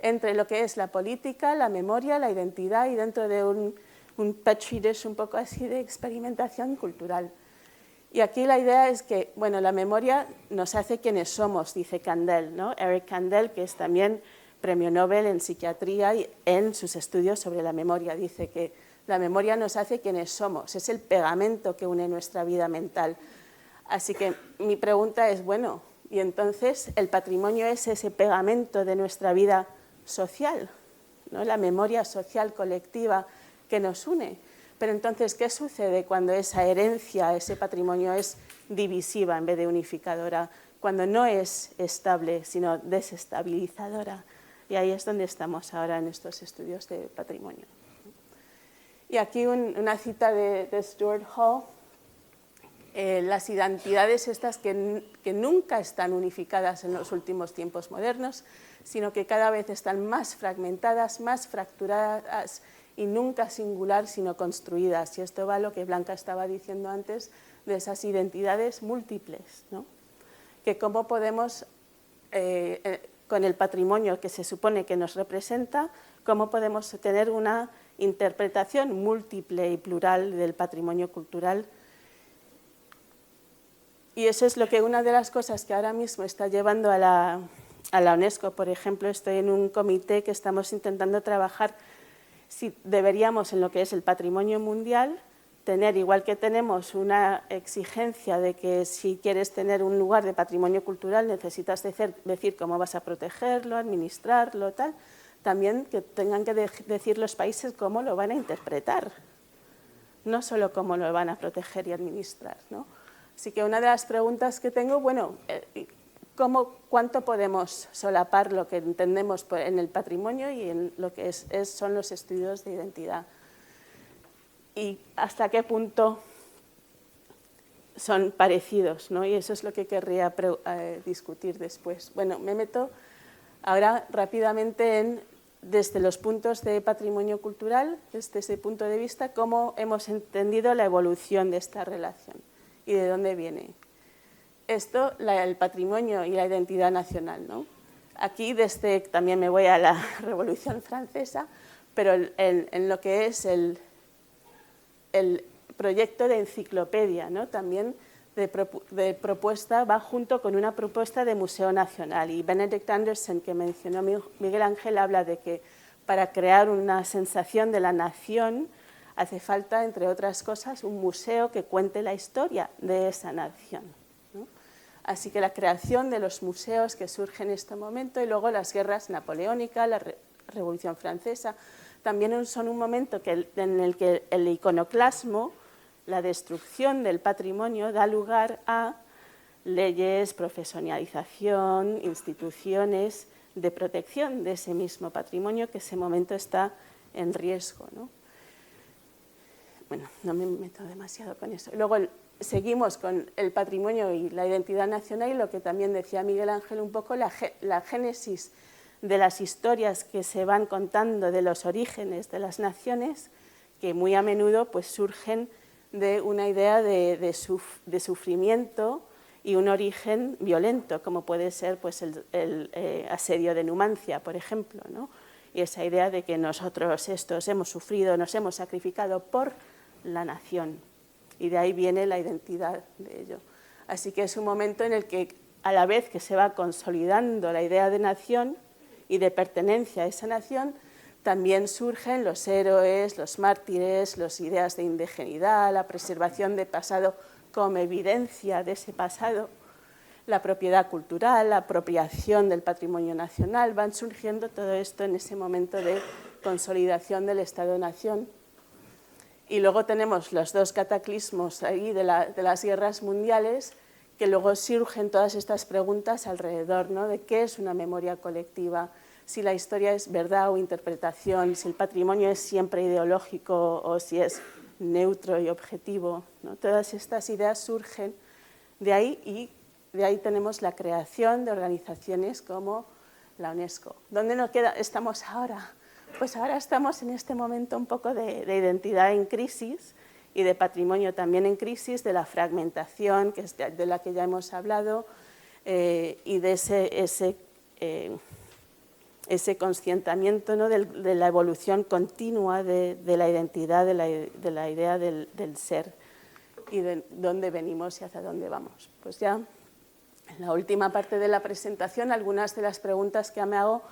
S4: Entre lo que es la política, la memoria, la identidad y dentro de un petri dish un poco así de experimentación cultural. Y aquí la idea es que, bueno, la memoria nos hace quienes somos, dice Kandel, ¿no? Eric Kandel, que es también premio Nobel en psiquiatría y en sus estudios sobre la memoria, dice que la memoria nos hace quienes somos, es el pegamento que une nuestra vida mental. Así que mi pregunta es, bueno, ¿y entonces el patrimonio es ese pegamento de nuestra vida social, ¿no? La memoria social colectiva que nos une? Pero entonces, ¿qué sucede cuando esa herencia, ese patrimonio es divisiva en vez de unificadora? Cuando no es estable, sino desestabilizadora. Y ahí es donde estamos ahora en estos estudios de patrimonio. Y aquí una cita de Stuart Hall. Las identidades estas que nunca están unificadas en los últimos tiempos modernos, sino que cada vez están más fragmentadas, más fracturadas y nunca singular, sino construidas. Y esto va a lo que Blanca estaba diciendo antes de esas identidades múltiples, ¿no? Que cómo podemos, con el patrimonio que se supone que nos representa, cómo podemos tener una interpretación múltiple y plural del patrimonio cultural. Y eso es lo que una de las cosas que ahora mismo está llevando a la UNESCO. Por ejemplo, estoy en un comité que estamos intentando trabajar si deberíamos, en lo que es el patrimonio mundial, tener, igual que tenemos una exigencia de que si quieres tener un lugar de patrimonio cultural necesitas decir cómo vas a protegerlo, administrarlo, tal, también que tengan que decir los países cómo lo van a interpretar, no solo cómo lo van a proteger y administrar, ¿no? Así que una de las preguntas que tengo, bueno, ¿cuánto podemos solapar lo que entendemos en el patrimonio y en lo que son los estudios de identidad? ¿Y hasta qué punto son parecidos, ¿no? Y eso es lo que querría discutir después. Bueno, me meto ahora rápidamente desde los puntos de patrimonio cultural, desde ese punto de vista, cómo hemos entendido la evolución de esta relación y de dónde viene. Esto, el patrimonio y la identidad nacional, ¿no? Aquí también me voy a la Revolución Francesa, pero en lo que es el proyecto de enciclopedia, ¿no? También de propuesta, va junto con una propuesta de Museo Nacional. Y Benedict Anderson, que mencionó Miguel Ángel, habla de que para crear una sensación de la nación, hace falta, entre otras cosas, un museo que cuente la historia de esa nación, ¿no? Así que la creación de los museos que surgen en este momento y luego las guerras napoleónicas, la Revolución Francesa, también son un momento en el que el iconoclasmo, la destrucción del patrimonio, da lugar a leyes, profesionalización, instituciones de protección de ese mismo patrimonio que en ese momento está en riesgo, ¿no? Bueno, no me meto demasiado con eso. Luego seguimos con el patrimonio y la identidad nacional y lo que también decía Miguel Ángel un poco, la génesis de las historias que se van contando de los orígenes de las naciones, que muy a menudo pues, surgen de una idea de sufrimiento y un origen violento, como puede ser pues, el asedio de Numancia, por ejemplo, ¿no? Y esa idea de que nosotros estos hemos sufrido, nos hemos sacrificado por la nación, y de ahí viene la identidad de ello. Así que es un momento en el que, a la vez que se va consolidando la idea de nación y de pertenencia a esa nación, también surgen los héroes, los mártires, las ideas de indigeneidad, la preservación del pasado como evidencia de ese pasado, la propiedad cultural, la apropiación del patrimonio nacional, van surgiendo todo esto en ese momento de consolidación del Estado-Nación. Y luego tenemos los dos cataclismos ahí de las guerras mundiales, que luego surgen todas estas preguntas alrededor, ¿no? De qué es una memoria colectiva, si la historia es verdad o interpretación, si el patrimonio es siempre ideológico o si es neutro y objetivo, ¿no? Todas estas ideas surgen de ahí y de ahí tenemos la creación de organizaciones como la UNESCO. ¿Dónde estamos ahora? Pues ahora estamos en este momento un poco de identidad en crisis y de patrimonio también en crisis, de la fragmentación, que es de la que ya hemos hablado, y de ese conscientamiento, ¿no? de la evolución continua de la identidad, de la idea del ser y de dónde venimos y hacia dónde vamos. Pues ya en la última parte de la presentación, algunas de las preguntas que me hago.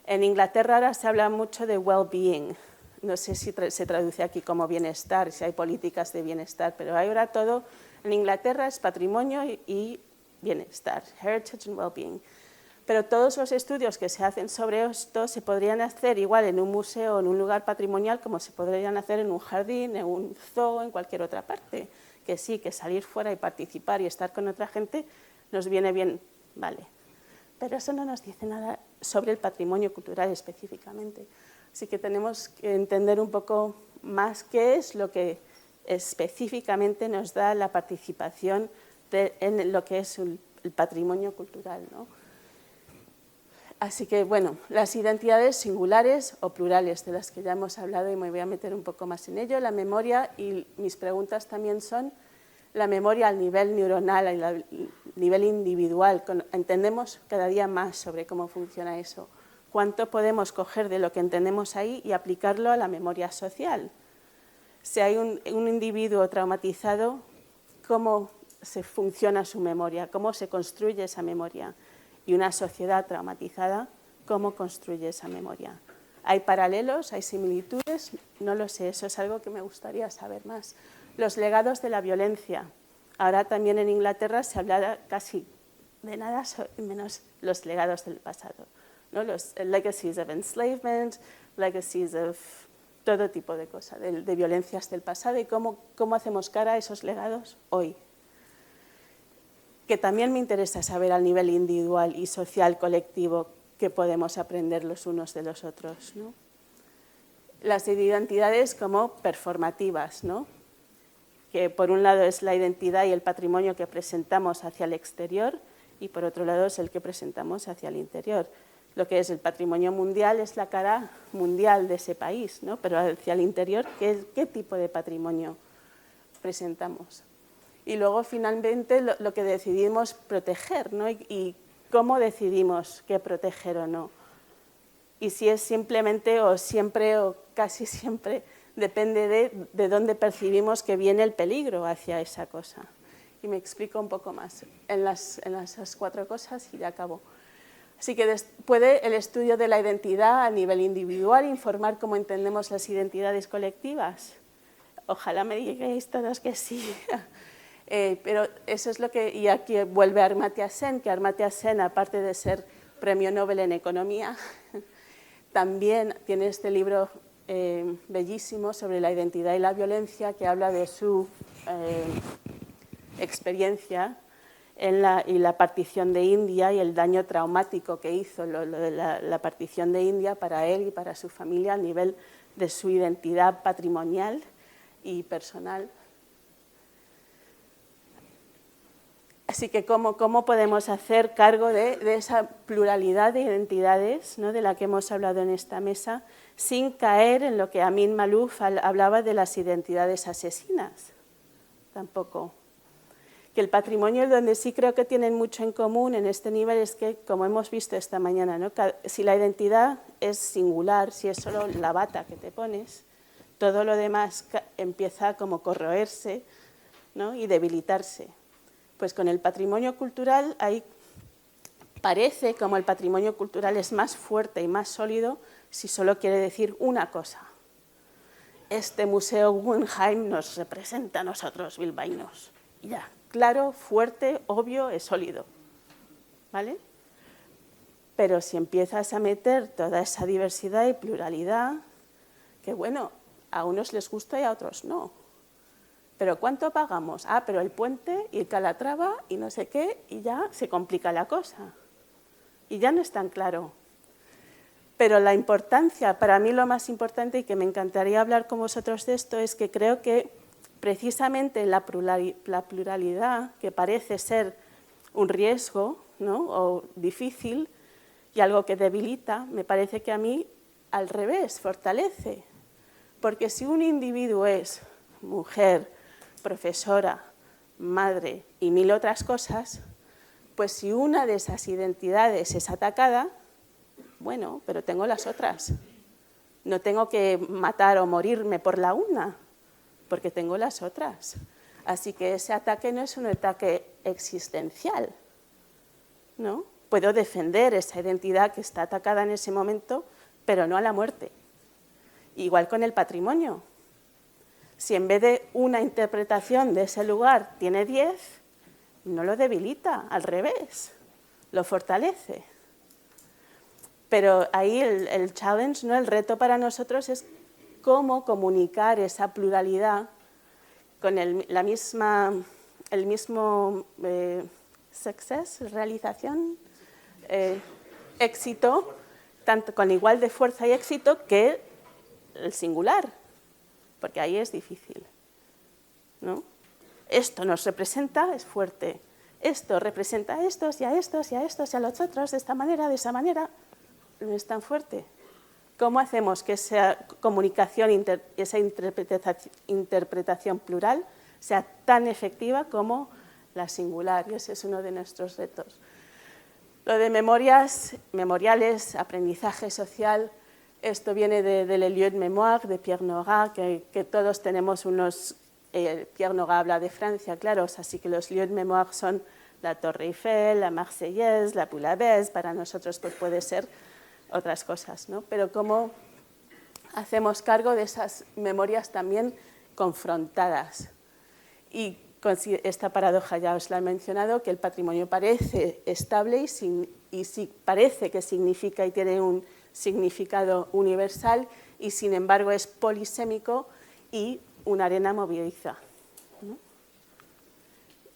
S4: En Inglaterra ahora se habla mucho de well-being. No sé si se traduce aquí como bienestar, si hay políticas de bienestar, pero ahora todo en Inglaterra es patrimonio y bienestar, heritage and well-being. Pero todos los estudios que se hacen sobre esto se podrían hacer igual en un museo o en un lugar patrimonial como se podrían hacer en un jardín, en un zoo, en cualquier otra parte. Que sí, que salir fuera y participar y estar con otra gente nos viene bien, vale. Pero eso no nos dice nada sobre el patrimonio cultural específicamente. Así que tenemos que entender un poco más qué es lo que específicamente nos da la participación en lo que es el patrimonio cultural, ¿no? Así que, bueno, las identidades singulares o plurales, de las que ya hemos hablado y me voy a meter un poco más en ello, la memoria, y mis preguntas también son la memoria al nivel neuronal, al nivel individual. Entendemos cada día más sobre cómo funciona eso. ¿Cuánto podemos coger de lo que entendemos ahí y aplicarlo a la memoria social? Si hay un individuo traumatizado, ¿cómo se funciona su memoria? ¿Cómo se construye esa memoria? Y una sociedad traumatizada, ¿cómo construye esa memoria? ¿Hay paralelos? ¿Hay similitudes? No lo sé, eso es algo que me gustaría saber más. Los legados de la violencia. Ahora también en Inglaterra se habla casi de nada menos los legados del pasado, ¿no? Los legacies of enslavement, legacies of todo tipo de cosas, de violencias del pasado y cómo hacemos cara a esos legados hoy. Que también me interesa saber al nivel individual y social colectivo qué podemos aprender los unos de los otros, ¿no? Las identidades como performativas, ¿no? Que por un lado es la identidad y el patrimonio que presentamos hacia el exterior y por otro lado es el que presentamos hacia el interior. Lo que es el patrimonio mundial es la cara mundial de ese país, ¿no? Pero hacia el interior, ¿qué tipo de patrimonio presentamos? Y luego, finalmente, lo que decidimos proteger, ¿no? Y cómo decidimos qué proteger o no. Y si es simplemente o siempre o casi siempre, depende de dónde percibimos que viene el peligro hacia esa cosa. Y me explico un poco más en las 4 cosas y ya acabo. Así que puede el estudio de la identidad a nivel individual informar cómo entendemos las identidades colectivas. Ojalá me digáis todos que sí. Pero eso es lo que... Y aquí vuelve Amartya Sen, que Amartya Sen, aparte de ser premio Nobel en Economía, también tiene este libro bellísimo sobre la identidad y la violencia, que habla de su experiencia y la partición de India y el daño traumático que hizo lo de la partición de India para él y para su familia a nivel de su identidad patrimonial y personal. Así que ¿cómo podemos hacer cargo de esa pluralidad de identidades, ¿no?, de la que hemos hablado en esta mesa, sin caer en lo que Amin Maalouf hablaba de las identidades asesinas? Tampoco. Que el patrimonio, donde sí creo que tienen mucho en común en este nivel, es que, como hemos visto esta mañana, ¿no?, si la identidad es singular, si es solo la bata que te pones, todo lo demás empieza como a corroerse, ¿no?, y debilitarse. Pues con el patrimonio cultural, ahí parece como el patrimonio cultural es más fuerte y más sólido si solo quiere decir una cosa. Este Museo Guggenheim nos representa a nosotros, bilbaínos. Y ya, claro, fuerte, obvio, es sólido, ¿vale? Pero si empiezas a meter toda esa diversidad y pluralidad, que bueno, a unos les gusta y a otros no. ¿Pero cuánto pagamos? Ah, pero el puente y el Calatrava y no sé qué, y ya se complica la cosa. Y ya no es tan claro. Pero la importancia, para mí lo más importante, y que me encantaría hablar con vosotros de esto, es que creo que precisamente la pluralidad, que parece ser un riesgo, ¿no?, o difícil y algo que debilita, me parece que a mí al revés, fortalece. Porque si un individuo es mujer, profesora, madre y mil otras cosas, pues si una de esas identidades es atacada, bueno, pero tengo las otras. No tengo que matar o morirme por la una, porque tengo las otras. Así que ese ataque no es un ataque existencial, ¿no? Puedo defender esa identidad que está atacada en ese momento, pero no a la muerte. Igual con el patrimonio. Si en vez de una interpretación de ese lugar tiene 10, no lo debilita, al revés, lo fortalece. Pero ahí el challenge, ¿no?, el reto para nosotros es cómo comunicar esa pluralidad con el mismo success, realización, éxito, tanto con igual de fuerza y éxito que el singular. Porque ahí es difícil, ¿no? Esto nos representa, es fuerte. Esto representa a estos y a estos y a estos y a los otros de esta manera, de esa manera. No es tan fuerte. ¿Cómo hacemos que esa comunicación, esa interpretación plural sea tan efectiva como la singular? Y ese es uno de nuestros retos. Lo de memoriales, aprendizaje social. Esto viene del lieu de mémoire de Pierre Nora, que todos tenemos unos... Pierre Nora habla de Francia, claro, así que los lieux de mémoire son la Torre Eiffel, la Marseillaise, la Bouillabaisse, para nosotros pues puede ser otras cosas, ¿no? Pero cómo hacemos cargo de esas memorias también confrontadas. Y con esta paradoja ya os la he mencionado, que el patrimonio parece estable y parece que significa y tiene un significado universal y sin embargo es polisémico y una arena movediza, ¿no?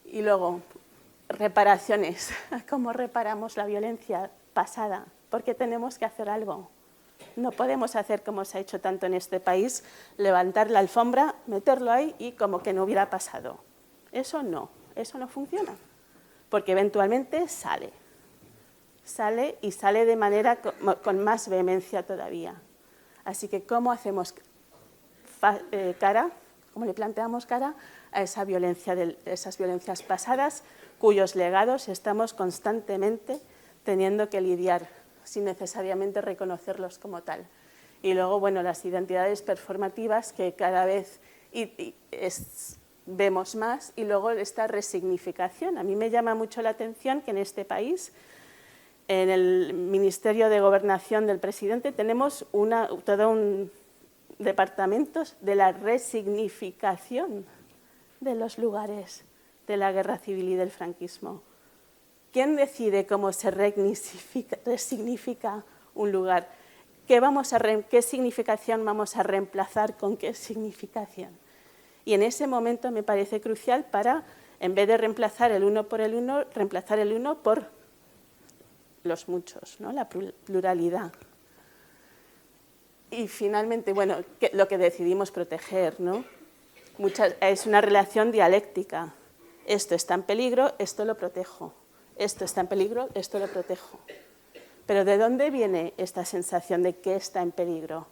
S4: Y luego, reparaciones. ¿Cómo reparamos la violencia pasada? Porque tenemos que hacer algo. No podemos hacer como se ha hecho tanto en este país, levantar la alfombra, meterlo ahí y como que no hubiera pasado. Eso no funciona, porque eventualmente sale y sale de manera con más vehemencia todavía. Así que, ¿cómo hacemos cómo le planteamos cara a esa violencia, esas violencias pasadas, cuyos legados estamos constantemente teniendo que lidiar, sin necesariamente reconocerlos como tal? Y luego, bueno, las identidades performativas que cada vez vemos más, y luego esta resignificación. A mí me llama mucho la atención que en este país en el Ministerio de Gobernación del presidente tenemos todo un departamento de la resignificación de los lugares de la guerra civil y del franquismo. ¿Quién decide cómo se resignifica un lugar? ¿Qué significación vamos a reemplazar con qué significación? Y en ese momento me parece crucial para, en vez de reemplazar el uno por el uno, reemplazar el uno por los muchos, ¿no? La pluralidad. Y finalmente, bueno, lo que decidimos proteger, ¿no? Es una relación dialéctica. Esto está en peligro, esto lo protejo. Esto está en peligro, esto lo protejo. Pero ¿de dónde viene esta sensación de que está en peligro?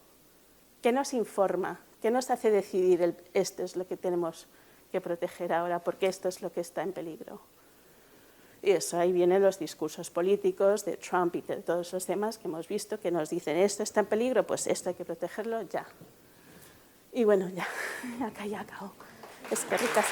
S4: ¿Qué nos informa? ¿Qué nos hace decidir esto es lo que tenemos que proteger ahora, porque esto es lo que está en peligro? Y eso, ahí vienen los discursos políticos de Trump y de todos los demás que hemos visto, que nos dicen esto está en peligro, pues esto hay que protegerlo ya. Y bueno, ya acabo. Es que ricas.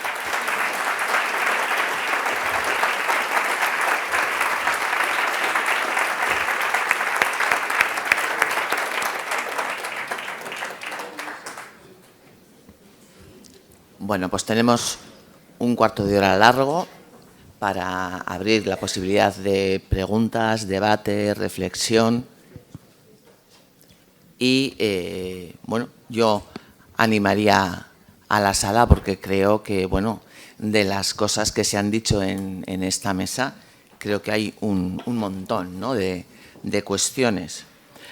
S1: Bueno, pues tenemos un cuarto de hora largo para abrir la posibilidad de preguntas, debate, reflexión. Y, bueno, yo animaría a la sala porque creo que, bueno, de las cosas que se han dicho en esta mesa, creo que hay un montón, ¿no?, de cuestiones.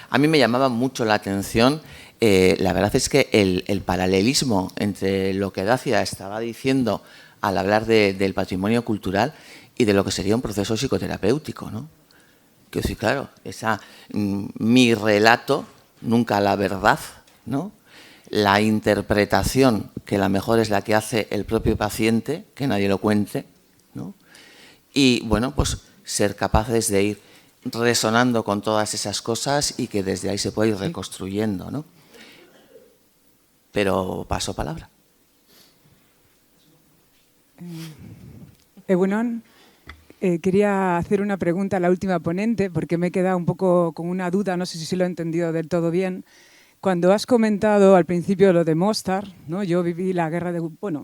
S1: A mí me llamaba mucho la atención, la verdad es que el paralelismo entre lo que Dacia estaba diciendo al hablar del patrimonio cultural y de lo que sería un proceso psicoterapéutico, ¿no? Quiero decir, claro, mi relato, nunca la verdad, ¿no? La interpretación, que la mejor es la que hace el propio paciente, que nadie lo cuente, ¿no? Y, bueno, pues ser capaces de ir resonando con todas esas cosas y que desde ahí se puede ir reconstruyendo, ¿no? Pero paso palabra.
S5: Egunon, quería hacer una pregunta a la última ponente porque me he quedado un poco con una duda, no sé si lo he entendido del todo bien. Cuando has comentado al principio lo de Mostar, ¿no? Yo viví la guerra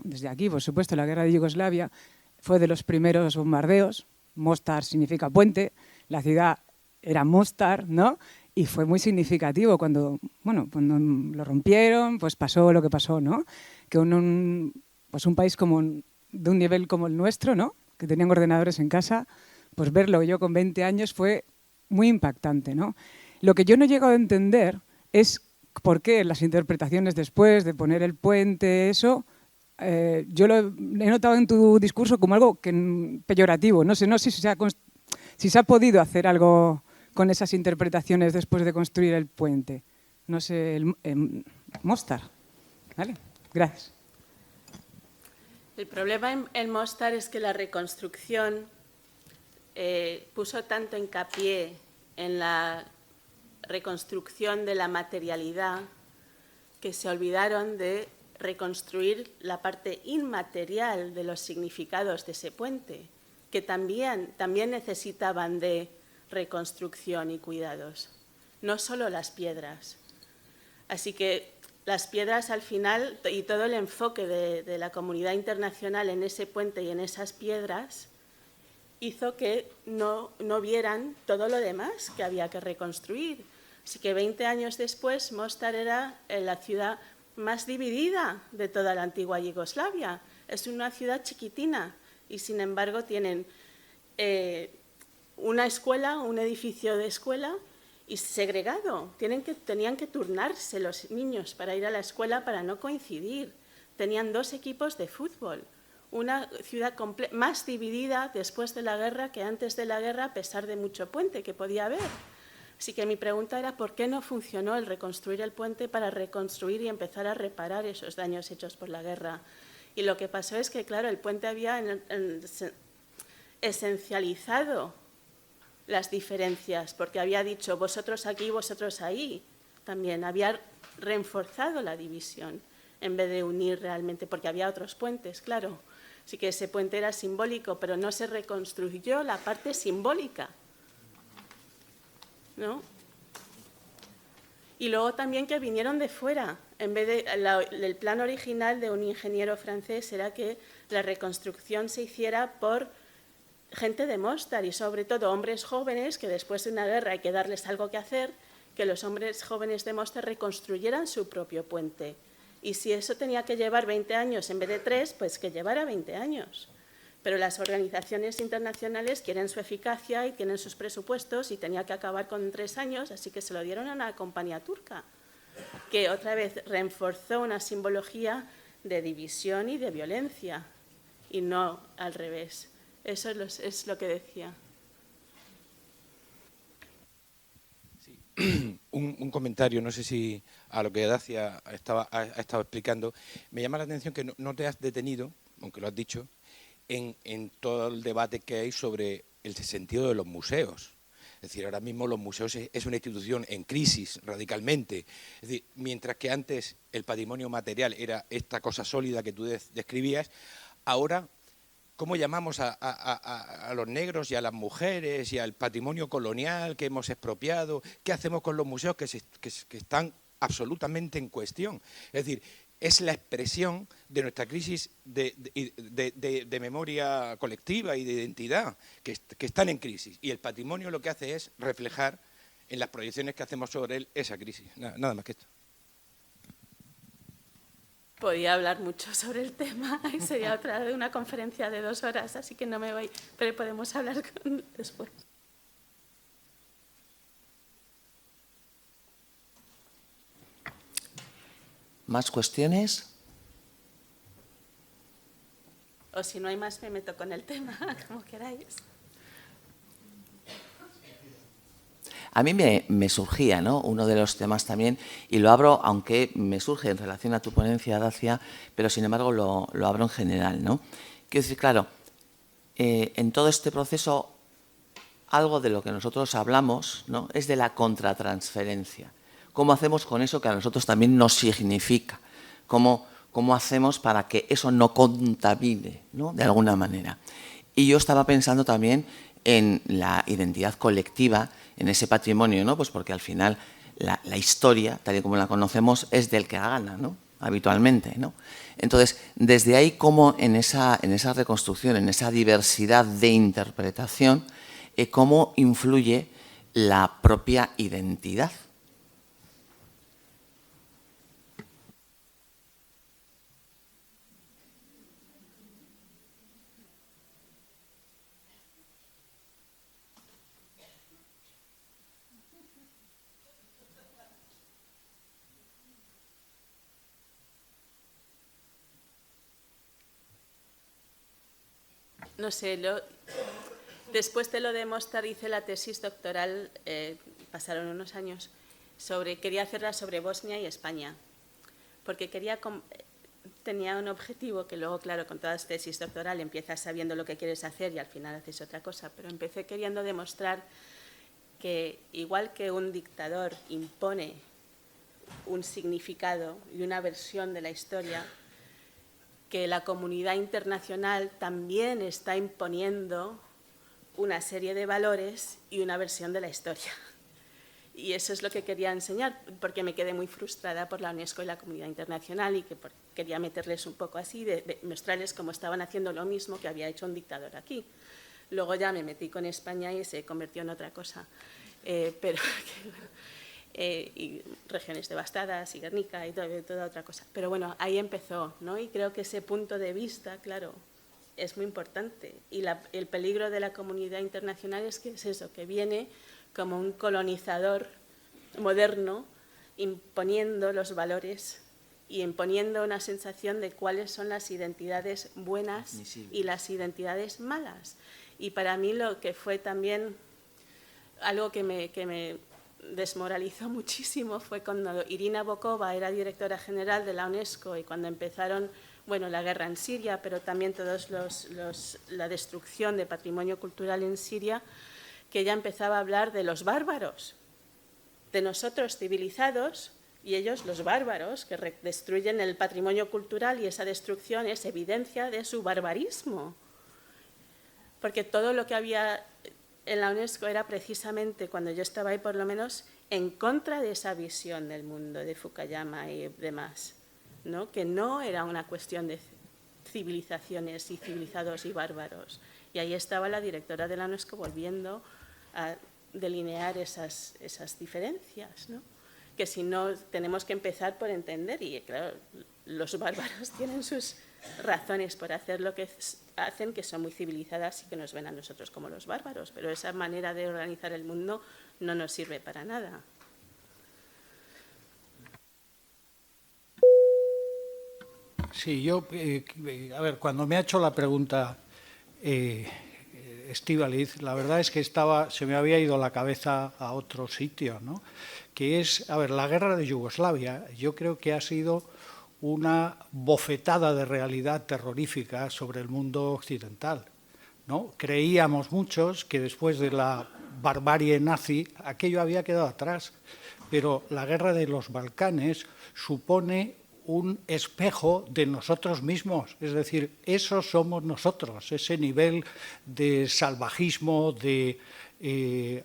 S5: desde aquí, por supuesto, la guerra de Yugoslavia, fue de los primeros bombardeos. Mostar significa puente, la ciudad era Mostar, ¿no? Y fue muy significativo cuando lo rompieron, pues pasó lo que pasó, ¿no? Que un país de un nivel como el nuestro, ¿no?, que tenían ordenadores en casa, pues verlo yo con 20 años fue muy impactante, ¿no? Lo que yo no he llegado a entender es por qué las interpretaciones después de poner el puente, eso, yo lo he notado en tu discurso como algo peyorativo. No sé si se ha podido hacer algo con esas interpretaciones después de construir el puente. No sé, Mostar. ¿Vale? Gracias.
S4: El problema en Mostar es que la reconstrucción puso tanto hincapié en la reconstrucción de la materialidad que se olvidaron de reconstruir la parte inmaterial de los significados de ese puente, que también necesitaban de reconstrucción y cuidados, no solo las piedras. Así que las piedras al final y todo el enfoque de la comunidad internacional en ese puente y en esas piedras hizo que no vieran todo lo demás que había que reconstruir. Así que 20 años después, Mostar era la ciudad más dividida de toda la antigua Yugoslavia. Es una ciudad chiquitina y, sin embargo, tienen una escuela, un edificio de escuela y segregado. Tenían que turnarse los niños para ir a la escuela para no coincidir. Tenían 2 equipos de fútbol. Una ciudad más dividida después de la guerra que antes de la guerra, a pesar de mucho puente que podía haber. Así que mi pregunta era ¿por qué no funcionó el reconstruir el puente para reconstruir y empezar a reparar esos daños hechos por la guerra? Y lo que pasó es que, claro, el puente había esencializado las diferencias, porque había dicho vosotros aquí, vosotros ahí. También había reforzado la división en vez de unir realmente, porque había otros puentes, claro. Así que ese puente era simbólico, pero no se reconstruyó la parte simbólica. ¿no? Y luego también que vinieron de fuera. En vez de el plan original de un ingeniero francés era que la reconstrucción se hiciera por gente de Mostar y sobre todo hombres jóvenes que después de una guerra hay que darles algo que hacer, que los hombres jóvenes de Mostar reconstruyeran su propio puente. Y si eso tenía que llevar 20 años en vez de 3, pues que llevara 20 años. Pero las organizaciones internacionales quieren su eficacia y tienen sus presupuestos y tenía que acabar con 3 años, así que se lo dieron a una compañía turca, que otra vez reforzó una simbología de división y de violencia, y no al revés. Eso es lo que decía.
S6: Sí. Un comentario, no sé si a lo que Dacia ha estado explicando. Me llama la atención que no te has detenido, aunque lo has dicho, en todo el debate que hay sobre el sentido de los museos. Es decir, ahora mismo los museos es una institución en crisis radicalmente. Es decir, mientras que antes el patrimonio material era esta cosa sólida que tú describías, ahora, ¿cómo llamamos a los negros y a las mujeres y al patrimonio colonial que hemos expropiado? ¿Qué hacemos con los museos que están absolutamente en cuestión? Es decir, es la expresión de nuestra crisis de memoria colectiva y de identidad, que están en crisis. Y el patrimonio lo que hace es reflejar en las proyecciones que hacemos sobre él esa crisis. Nada más que esto.
S4: Podía hablar mucho sobre el tema y sería otra de una conferencia de 2 horas, así que no me voy, pero podemos hablar después.
S1: ¿Más cuestiones?
S4: O si no hay más, me meto con el tema, como queráis.
S1: A mí me surgía, ¿no?, uno de los temas también, y lo abro, aunque me surge en relación a tu ponencia, Dacia, pero sin embargo lo abro en general, ¿no? Quiero decir, claro, en todo este proceso, algo de lo que nosotros hablamos, ¿no?, es de la contratransferencia. ¿Cómo hacemos con eso que a nosotros también nos significa? ¿Cómo hacemos para que eso no contamine, ¿no?, de alguna manera? Y yo estaba pensando también en la identidad colectiva, en ese patrimonio, ¿no? Pues porque al final la historia, tal y como la conocemos, es del que la gana, ¿no?, habitualmente, ¿no? Entonces, desde ahí, cómo en esa reconstrucción, en esa diversidad de interpretación, cómo influye la propia identidad.
S4: No sé, después de lo de Mostar hice la tesis doctoral, pasaron unos años, quería hacerla sobre Bosnia y España, porque tenía un objetivo que luego, claro, con toda tesis doctoral empiezas sabiendo lo que quieres hacer y al final haces otra cosa, pero empecé queriendo demostrar que igual que un dictador impone un significado y una versión de la historia, que la comunidad internacional también está imponiendo una serie de valores y una versión de la historia. Y eso es lo que quería enseñar, porque me quedé muy frustrada por la UNESCO y la comunidad internacional y que quería meterles un poco así, de mostrarles cómo estaban haciendo lo mismo que había hecho un dictador aquí. Luego ya me metí con España y se convirtió en otra cosa. Y regiones devastadas y Guernica y toda otra cosa. Pero bueno, ahí empezó, ¿no? Y creo que ese punto de vista, claro, es muy importante. Y el peligro de la comunidad internacional es que es eso, que viene como un colonizador moderno imponiendo los valores y imponiendo una sensación de cuáles son las identidades buenas y las identidades malas. Y para mí lo que fue también algo que me desmoralizó muchísimo fue cuando Irina Bokova era directora general de la UNESCO y cuando empezaron, bueno, la guerra en Siria, pero también la destrucción de patrimonio cultural en Siria, que ella empezaba a hablar de los bárbaros, de nosotros civilizados y ellos los bárbaros, que destruyen el patrimonio cultural y esa destrucción es evidencia de su barbarismo. Porque todo lo que había en la UNESCO era precisamente, cuando yo estaba ahí por lo menos, en contra de esa visión del mundo de Fukuyama y demás, ¿no? Que no era una cuestión de civilizaciones y civilizados y bárbaros. Y ahí estaba la directora de la UNESCO volviendo a delinear esas diferencias, ¿no? Que si no, tenemos que empezar por entender, y claro, los bárbaros tienen sus razones por hacer lo que hacen, que son muy civilizadas y que nos ven a nosotros como los bárbaros, pero esa manera de organizar el mundo no nos sirve para nada.
S3: Sí, yo, a ver, cuando me ha hecho la pregunta Estíbaliz, la verdad es que se me había ido la cabeza a otro sitio, ¿no? Que es, a ver, la guerra de Yugoslavia, yo creo que ha sido una bofetada de realidad terrorífica sobre el mundo occidental, ¿no? Creíamos muchos que después de la barbarie nazi aquello había quedado atrás, pero la guerra de los Balcanes supone un espejo de nosotros mismos, es decir, eso somos nosotros, ese nivel de salvajismo, de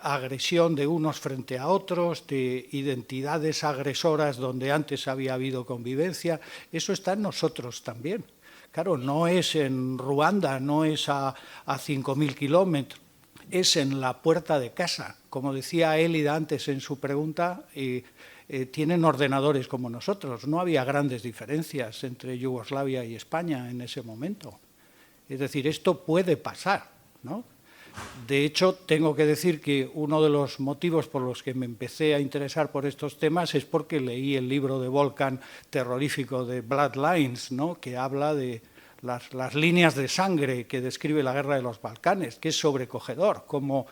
S3: agresión de unos frente a otros, de identidades agresoras donde antes había habido convivencia, eso está en nosotros también. Claro, no es en Ruanda, no es a 5.000 kilómetros, es en la puerta de casa. Como decía Élida antes en su pregunta, tienen ordenadores como nosotros. No había grandes diferencias entre Yugoslavia y España en ese momento. Es decir, esto puede pasar, ¿no? De hecho, tengo que decir que uno de los motivos por los que me empecé a interesar por estos temas es porque leí el libro de Volkan terrorífico de Bloodlines, ¿no? Que habla de las líneas de sangre que describe la guerra de los Balcanes, que es sobrecogedor, como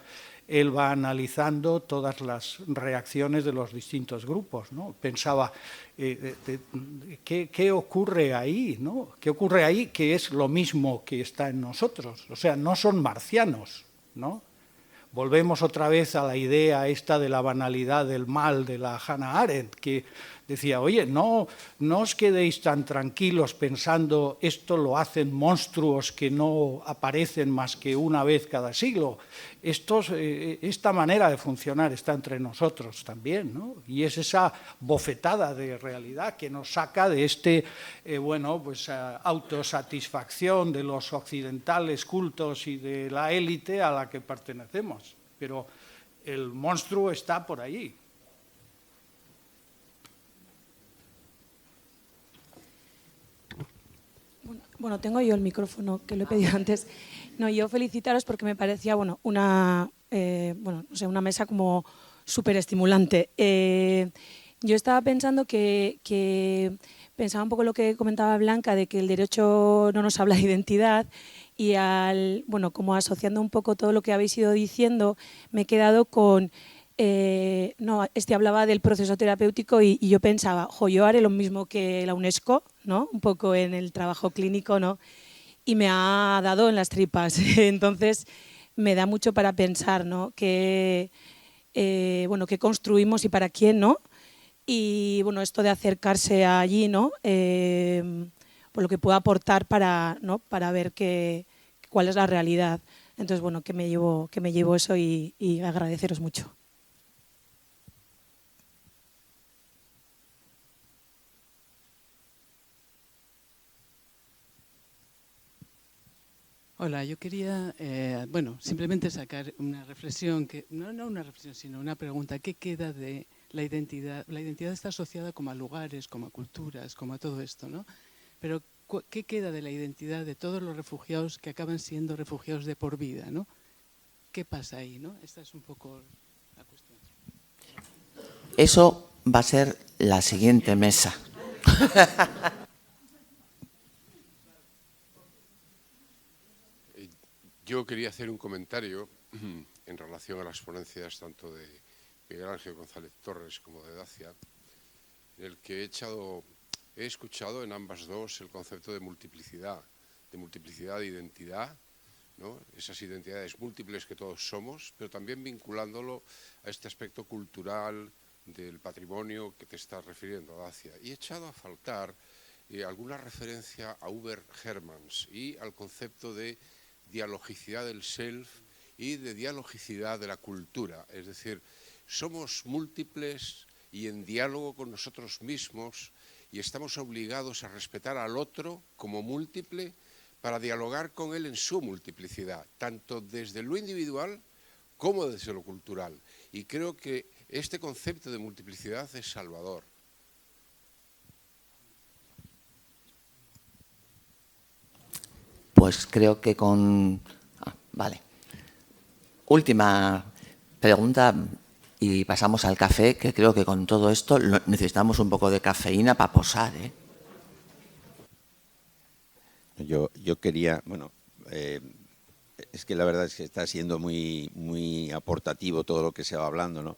S3: él va analizando todas las reacciones de los distintos grupos, ¿no? Pensaba, ¿qué ocurre ahí, ¿no? ¿Qué ocurre ahí que es lo mismo que está en nosotros? O sea, no son marcianos, ¿no? Volvemos otra vez a la idea esta de la banalidad del mal de la Hannah Arendt, que decía, oye, no os quedéis tan tranquilos pensando esto lo hacen monstruos que no aparecen más que una vez cada siglo. Esta manera de funcionar está entre nosotros también, ¿no? Y es esa bofetada de realidad que nos saca de autosatisfacción de los occidentales cultos y de la élite a la que pertenecemos. Pero el monstruo está por allí.
S7: Bueno, tengo yo el micrófono, que lo he pedido antes. No, yo felicitaros porque me parecía una mesa como súper estimulante. Yo estaba pensando que pensaba un poco lo que comentaba Blanca, de que el derecho no nos habla de identidad, y como asociando un poco todo lo que habéis ido diciendo, me he quedado con... hablaba del proceso terapéutico y yo pensaba, yo haré lo mismo que la UNESCO, ¿no? Un poco en el trabajo clínico, ¿no? Y me ha dado en las tripas. Entonces, me da mucho para pensar, ¿no? Qué construimos y para quién, ¿no? Y, esto de acercarse allí, ¿no? Por lo que puedo aportar para ver cuál es la realidad. Entonces, que me llevo eso y agradeceros mucho.
S8: Hola, yo quería, simplemente sacar una reflexión, no una reflexión, sino una pregunta. ¿Qué queda de la identidad? La identidad está asociada como a lugares, como a culturas, como a todo esto, ¿no? Pero ¿qué queda de la identidad de todos los refugiados que acaban siendo refugiados de por vida, ¿no? ¿Qué pasa ahí, no? Esta es un poco la cuestión.
S1: Eso va a ser la siguiente mesa.
S9: Yo quería hacer un comentario en relación a las ponencias tanto de Miguel Ángel González Torres como de Dacia, en el que he escuchado en ambas dos el concepto de multiplicidad de identidad, ¿no? Esas identidades múltiples que todos somos, pero también vinculándolo a este aspecto cultural del patrimonio que te estás refiriendo, Dacia. Y he echado a faltar alguna referencia a Hubert Hermans y al concepto de dialogicidad del self y de dialogicidad de la cultura. Es decir, somos múltiples y en diálogo con nosotros mismos, y estamos obligados a respetar al otro como múltiple para dialogar con él en su multiplicidad, tanto desde lo individual como desde lo cultural. Y creo que este concepto de multiplicidad es salvador.
S1: Pues creo que con... vale. Última pregunta y pasamos al café, que creo que con todo esto necesitamos un poco de cafeína para posar, ¿eh?
S10: Yo quería, bueno, es que la verdad es que está siendo muy aportativo todo lo que se va hablando, ¿no?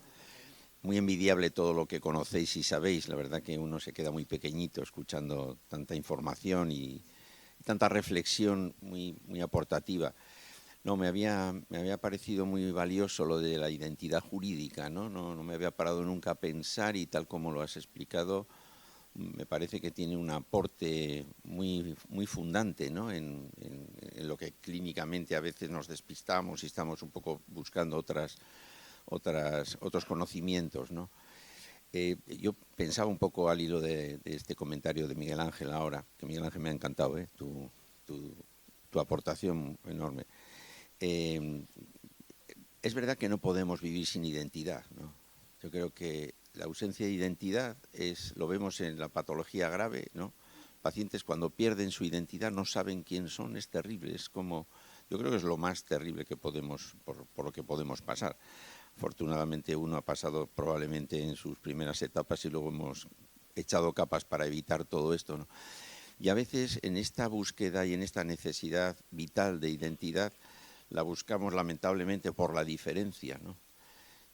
S10: Muy envidiable todo lo que conocéis y sabéis. La verdad que uno se queda muy pequeñito escuchando tanta información y tanta reflexión muy aportativa. No, me había parecido muy valioso lo de la identidad jurídica, ¿no? No me había parado nunca a pensar, y tal como lo has explicado, me parece que tiene un aporte muy fundante, ¿no? en lo que clínicamente a veces nos despistamos y estamos un poco buscando otros conocimientos, ¿no? Yo pensaba un poco al hilo de este comentario de Miguel Ángel ahora, que Miguel Ángel me ha encantado, tu aportación enorme. Es verdad que no podemos vivir sin identidad, ¿no? Yo creo que la ausencia de identidad lo vemos en la patología grave, ¿no? Pacientes cuando pierden su identidad no saben quién son, es terrible, yo creo que es lo más terrible que por lo que podemos pasar. Afortunadamente uno ha pasado probablemente en sus primeras etapas y luego hemos echado capas para evitar todo esto, ¿no? Y a veces en esta búsqueda y en esta necesidad vital de identidad la buscamos lamentablemente por la diferencia, ¿no?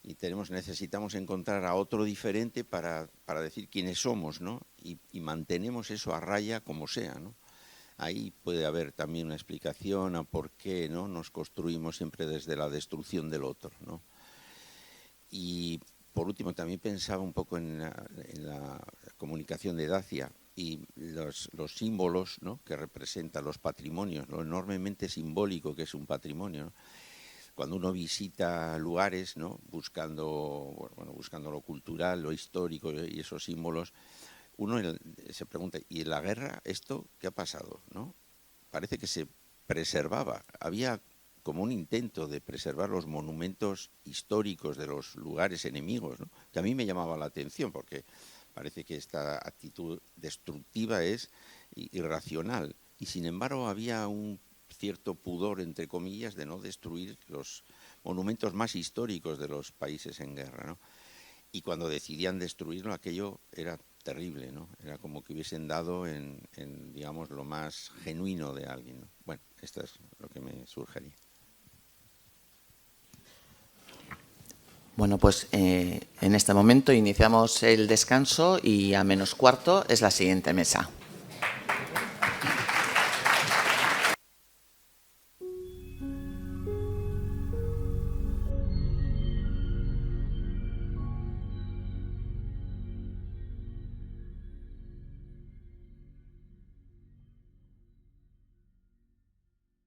S10: Y necesitamos encontrar a otro diferente para decir quiénes somos, ¿no? Y mantenemos eso a raya como sea, ¿no? Ahí puede haber también una explicación a por qué, ¿no?, nos construimos siempre desde la destrucción del otro, ¿no? Y por último también pensaba un poco en la comunicación de Dacia y los símbolos, ¿no?, que representan los patrimonios, lo enormemente simbólico que es un patrimonio, ¿no? Cuando uno visita lugares, ¿no?, buscando lo cultural, lo histórico y esos símbolos, uno se pregunta, ¿y en la guerra esto qué ha pasado?, ¿no? Parece que se preservaba, había como un intento de preservar los monumentos históricos de los lugares enemigos, ¿no?, que a mí me llamaba la atención porque parece que esta actitud destructiva es irracional y sin embargo había un cierto pudor, entre comillas, de no destruir los monumentos más históricos de los países en guerra, ¿no? Y cuando decidían destruirlo, aquello era terrible, ¿no? Era como que hubiesen dado en digamos, lo más genuino de alguien, ¿no? Bueno, esto es lo que me surgiría.
S1: Bueno, pues en este momento iniciamos el descanso y a -15 es la siguiente mesa.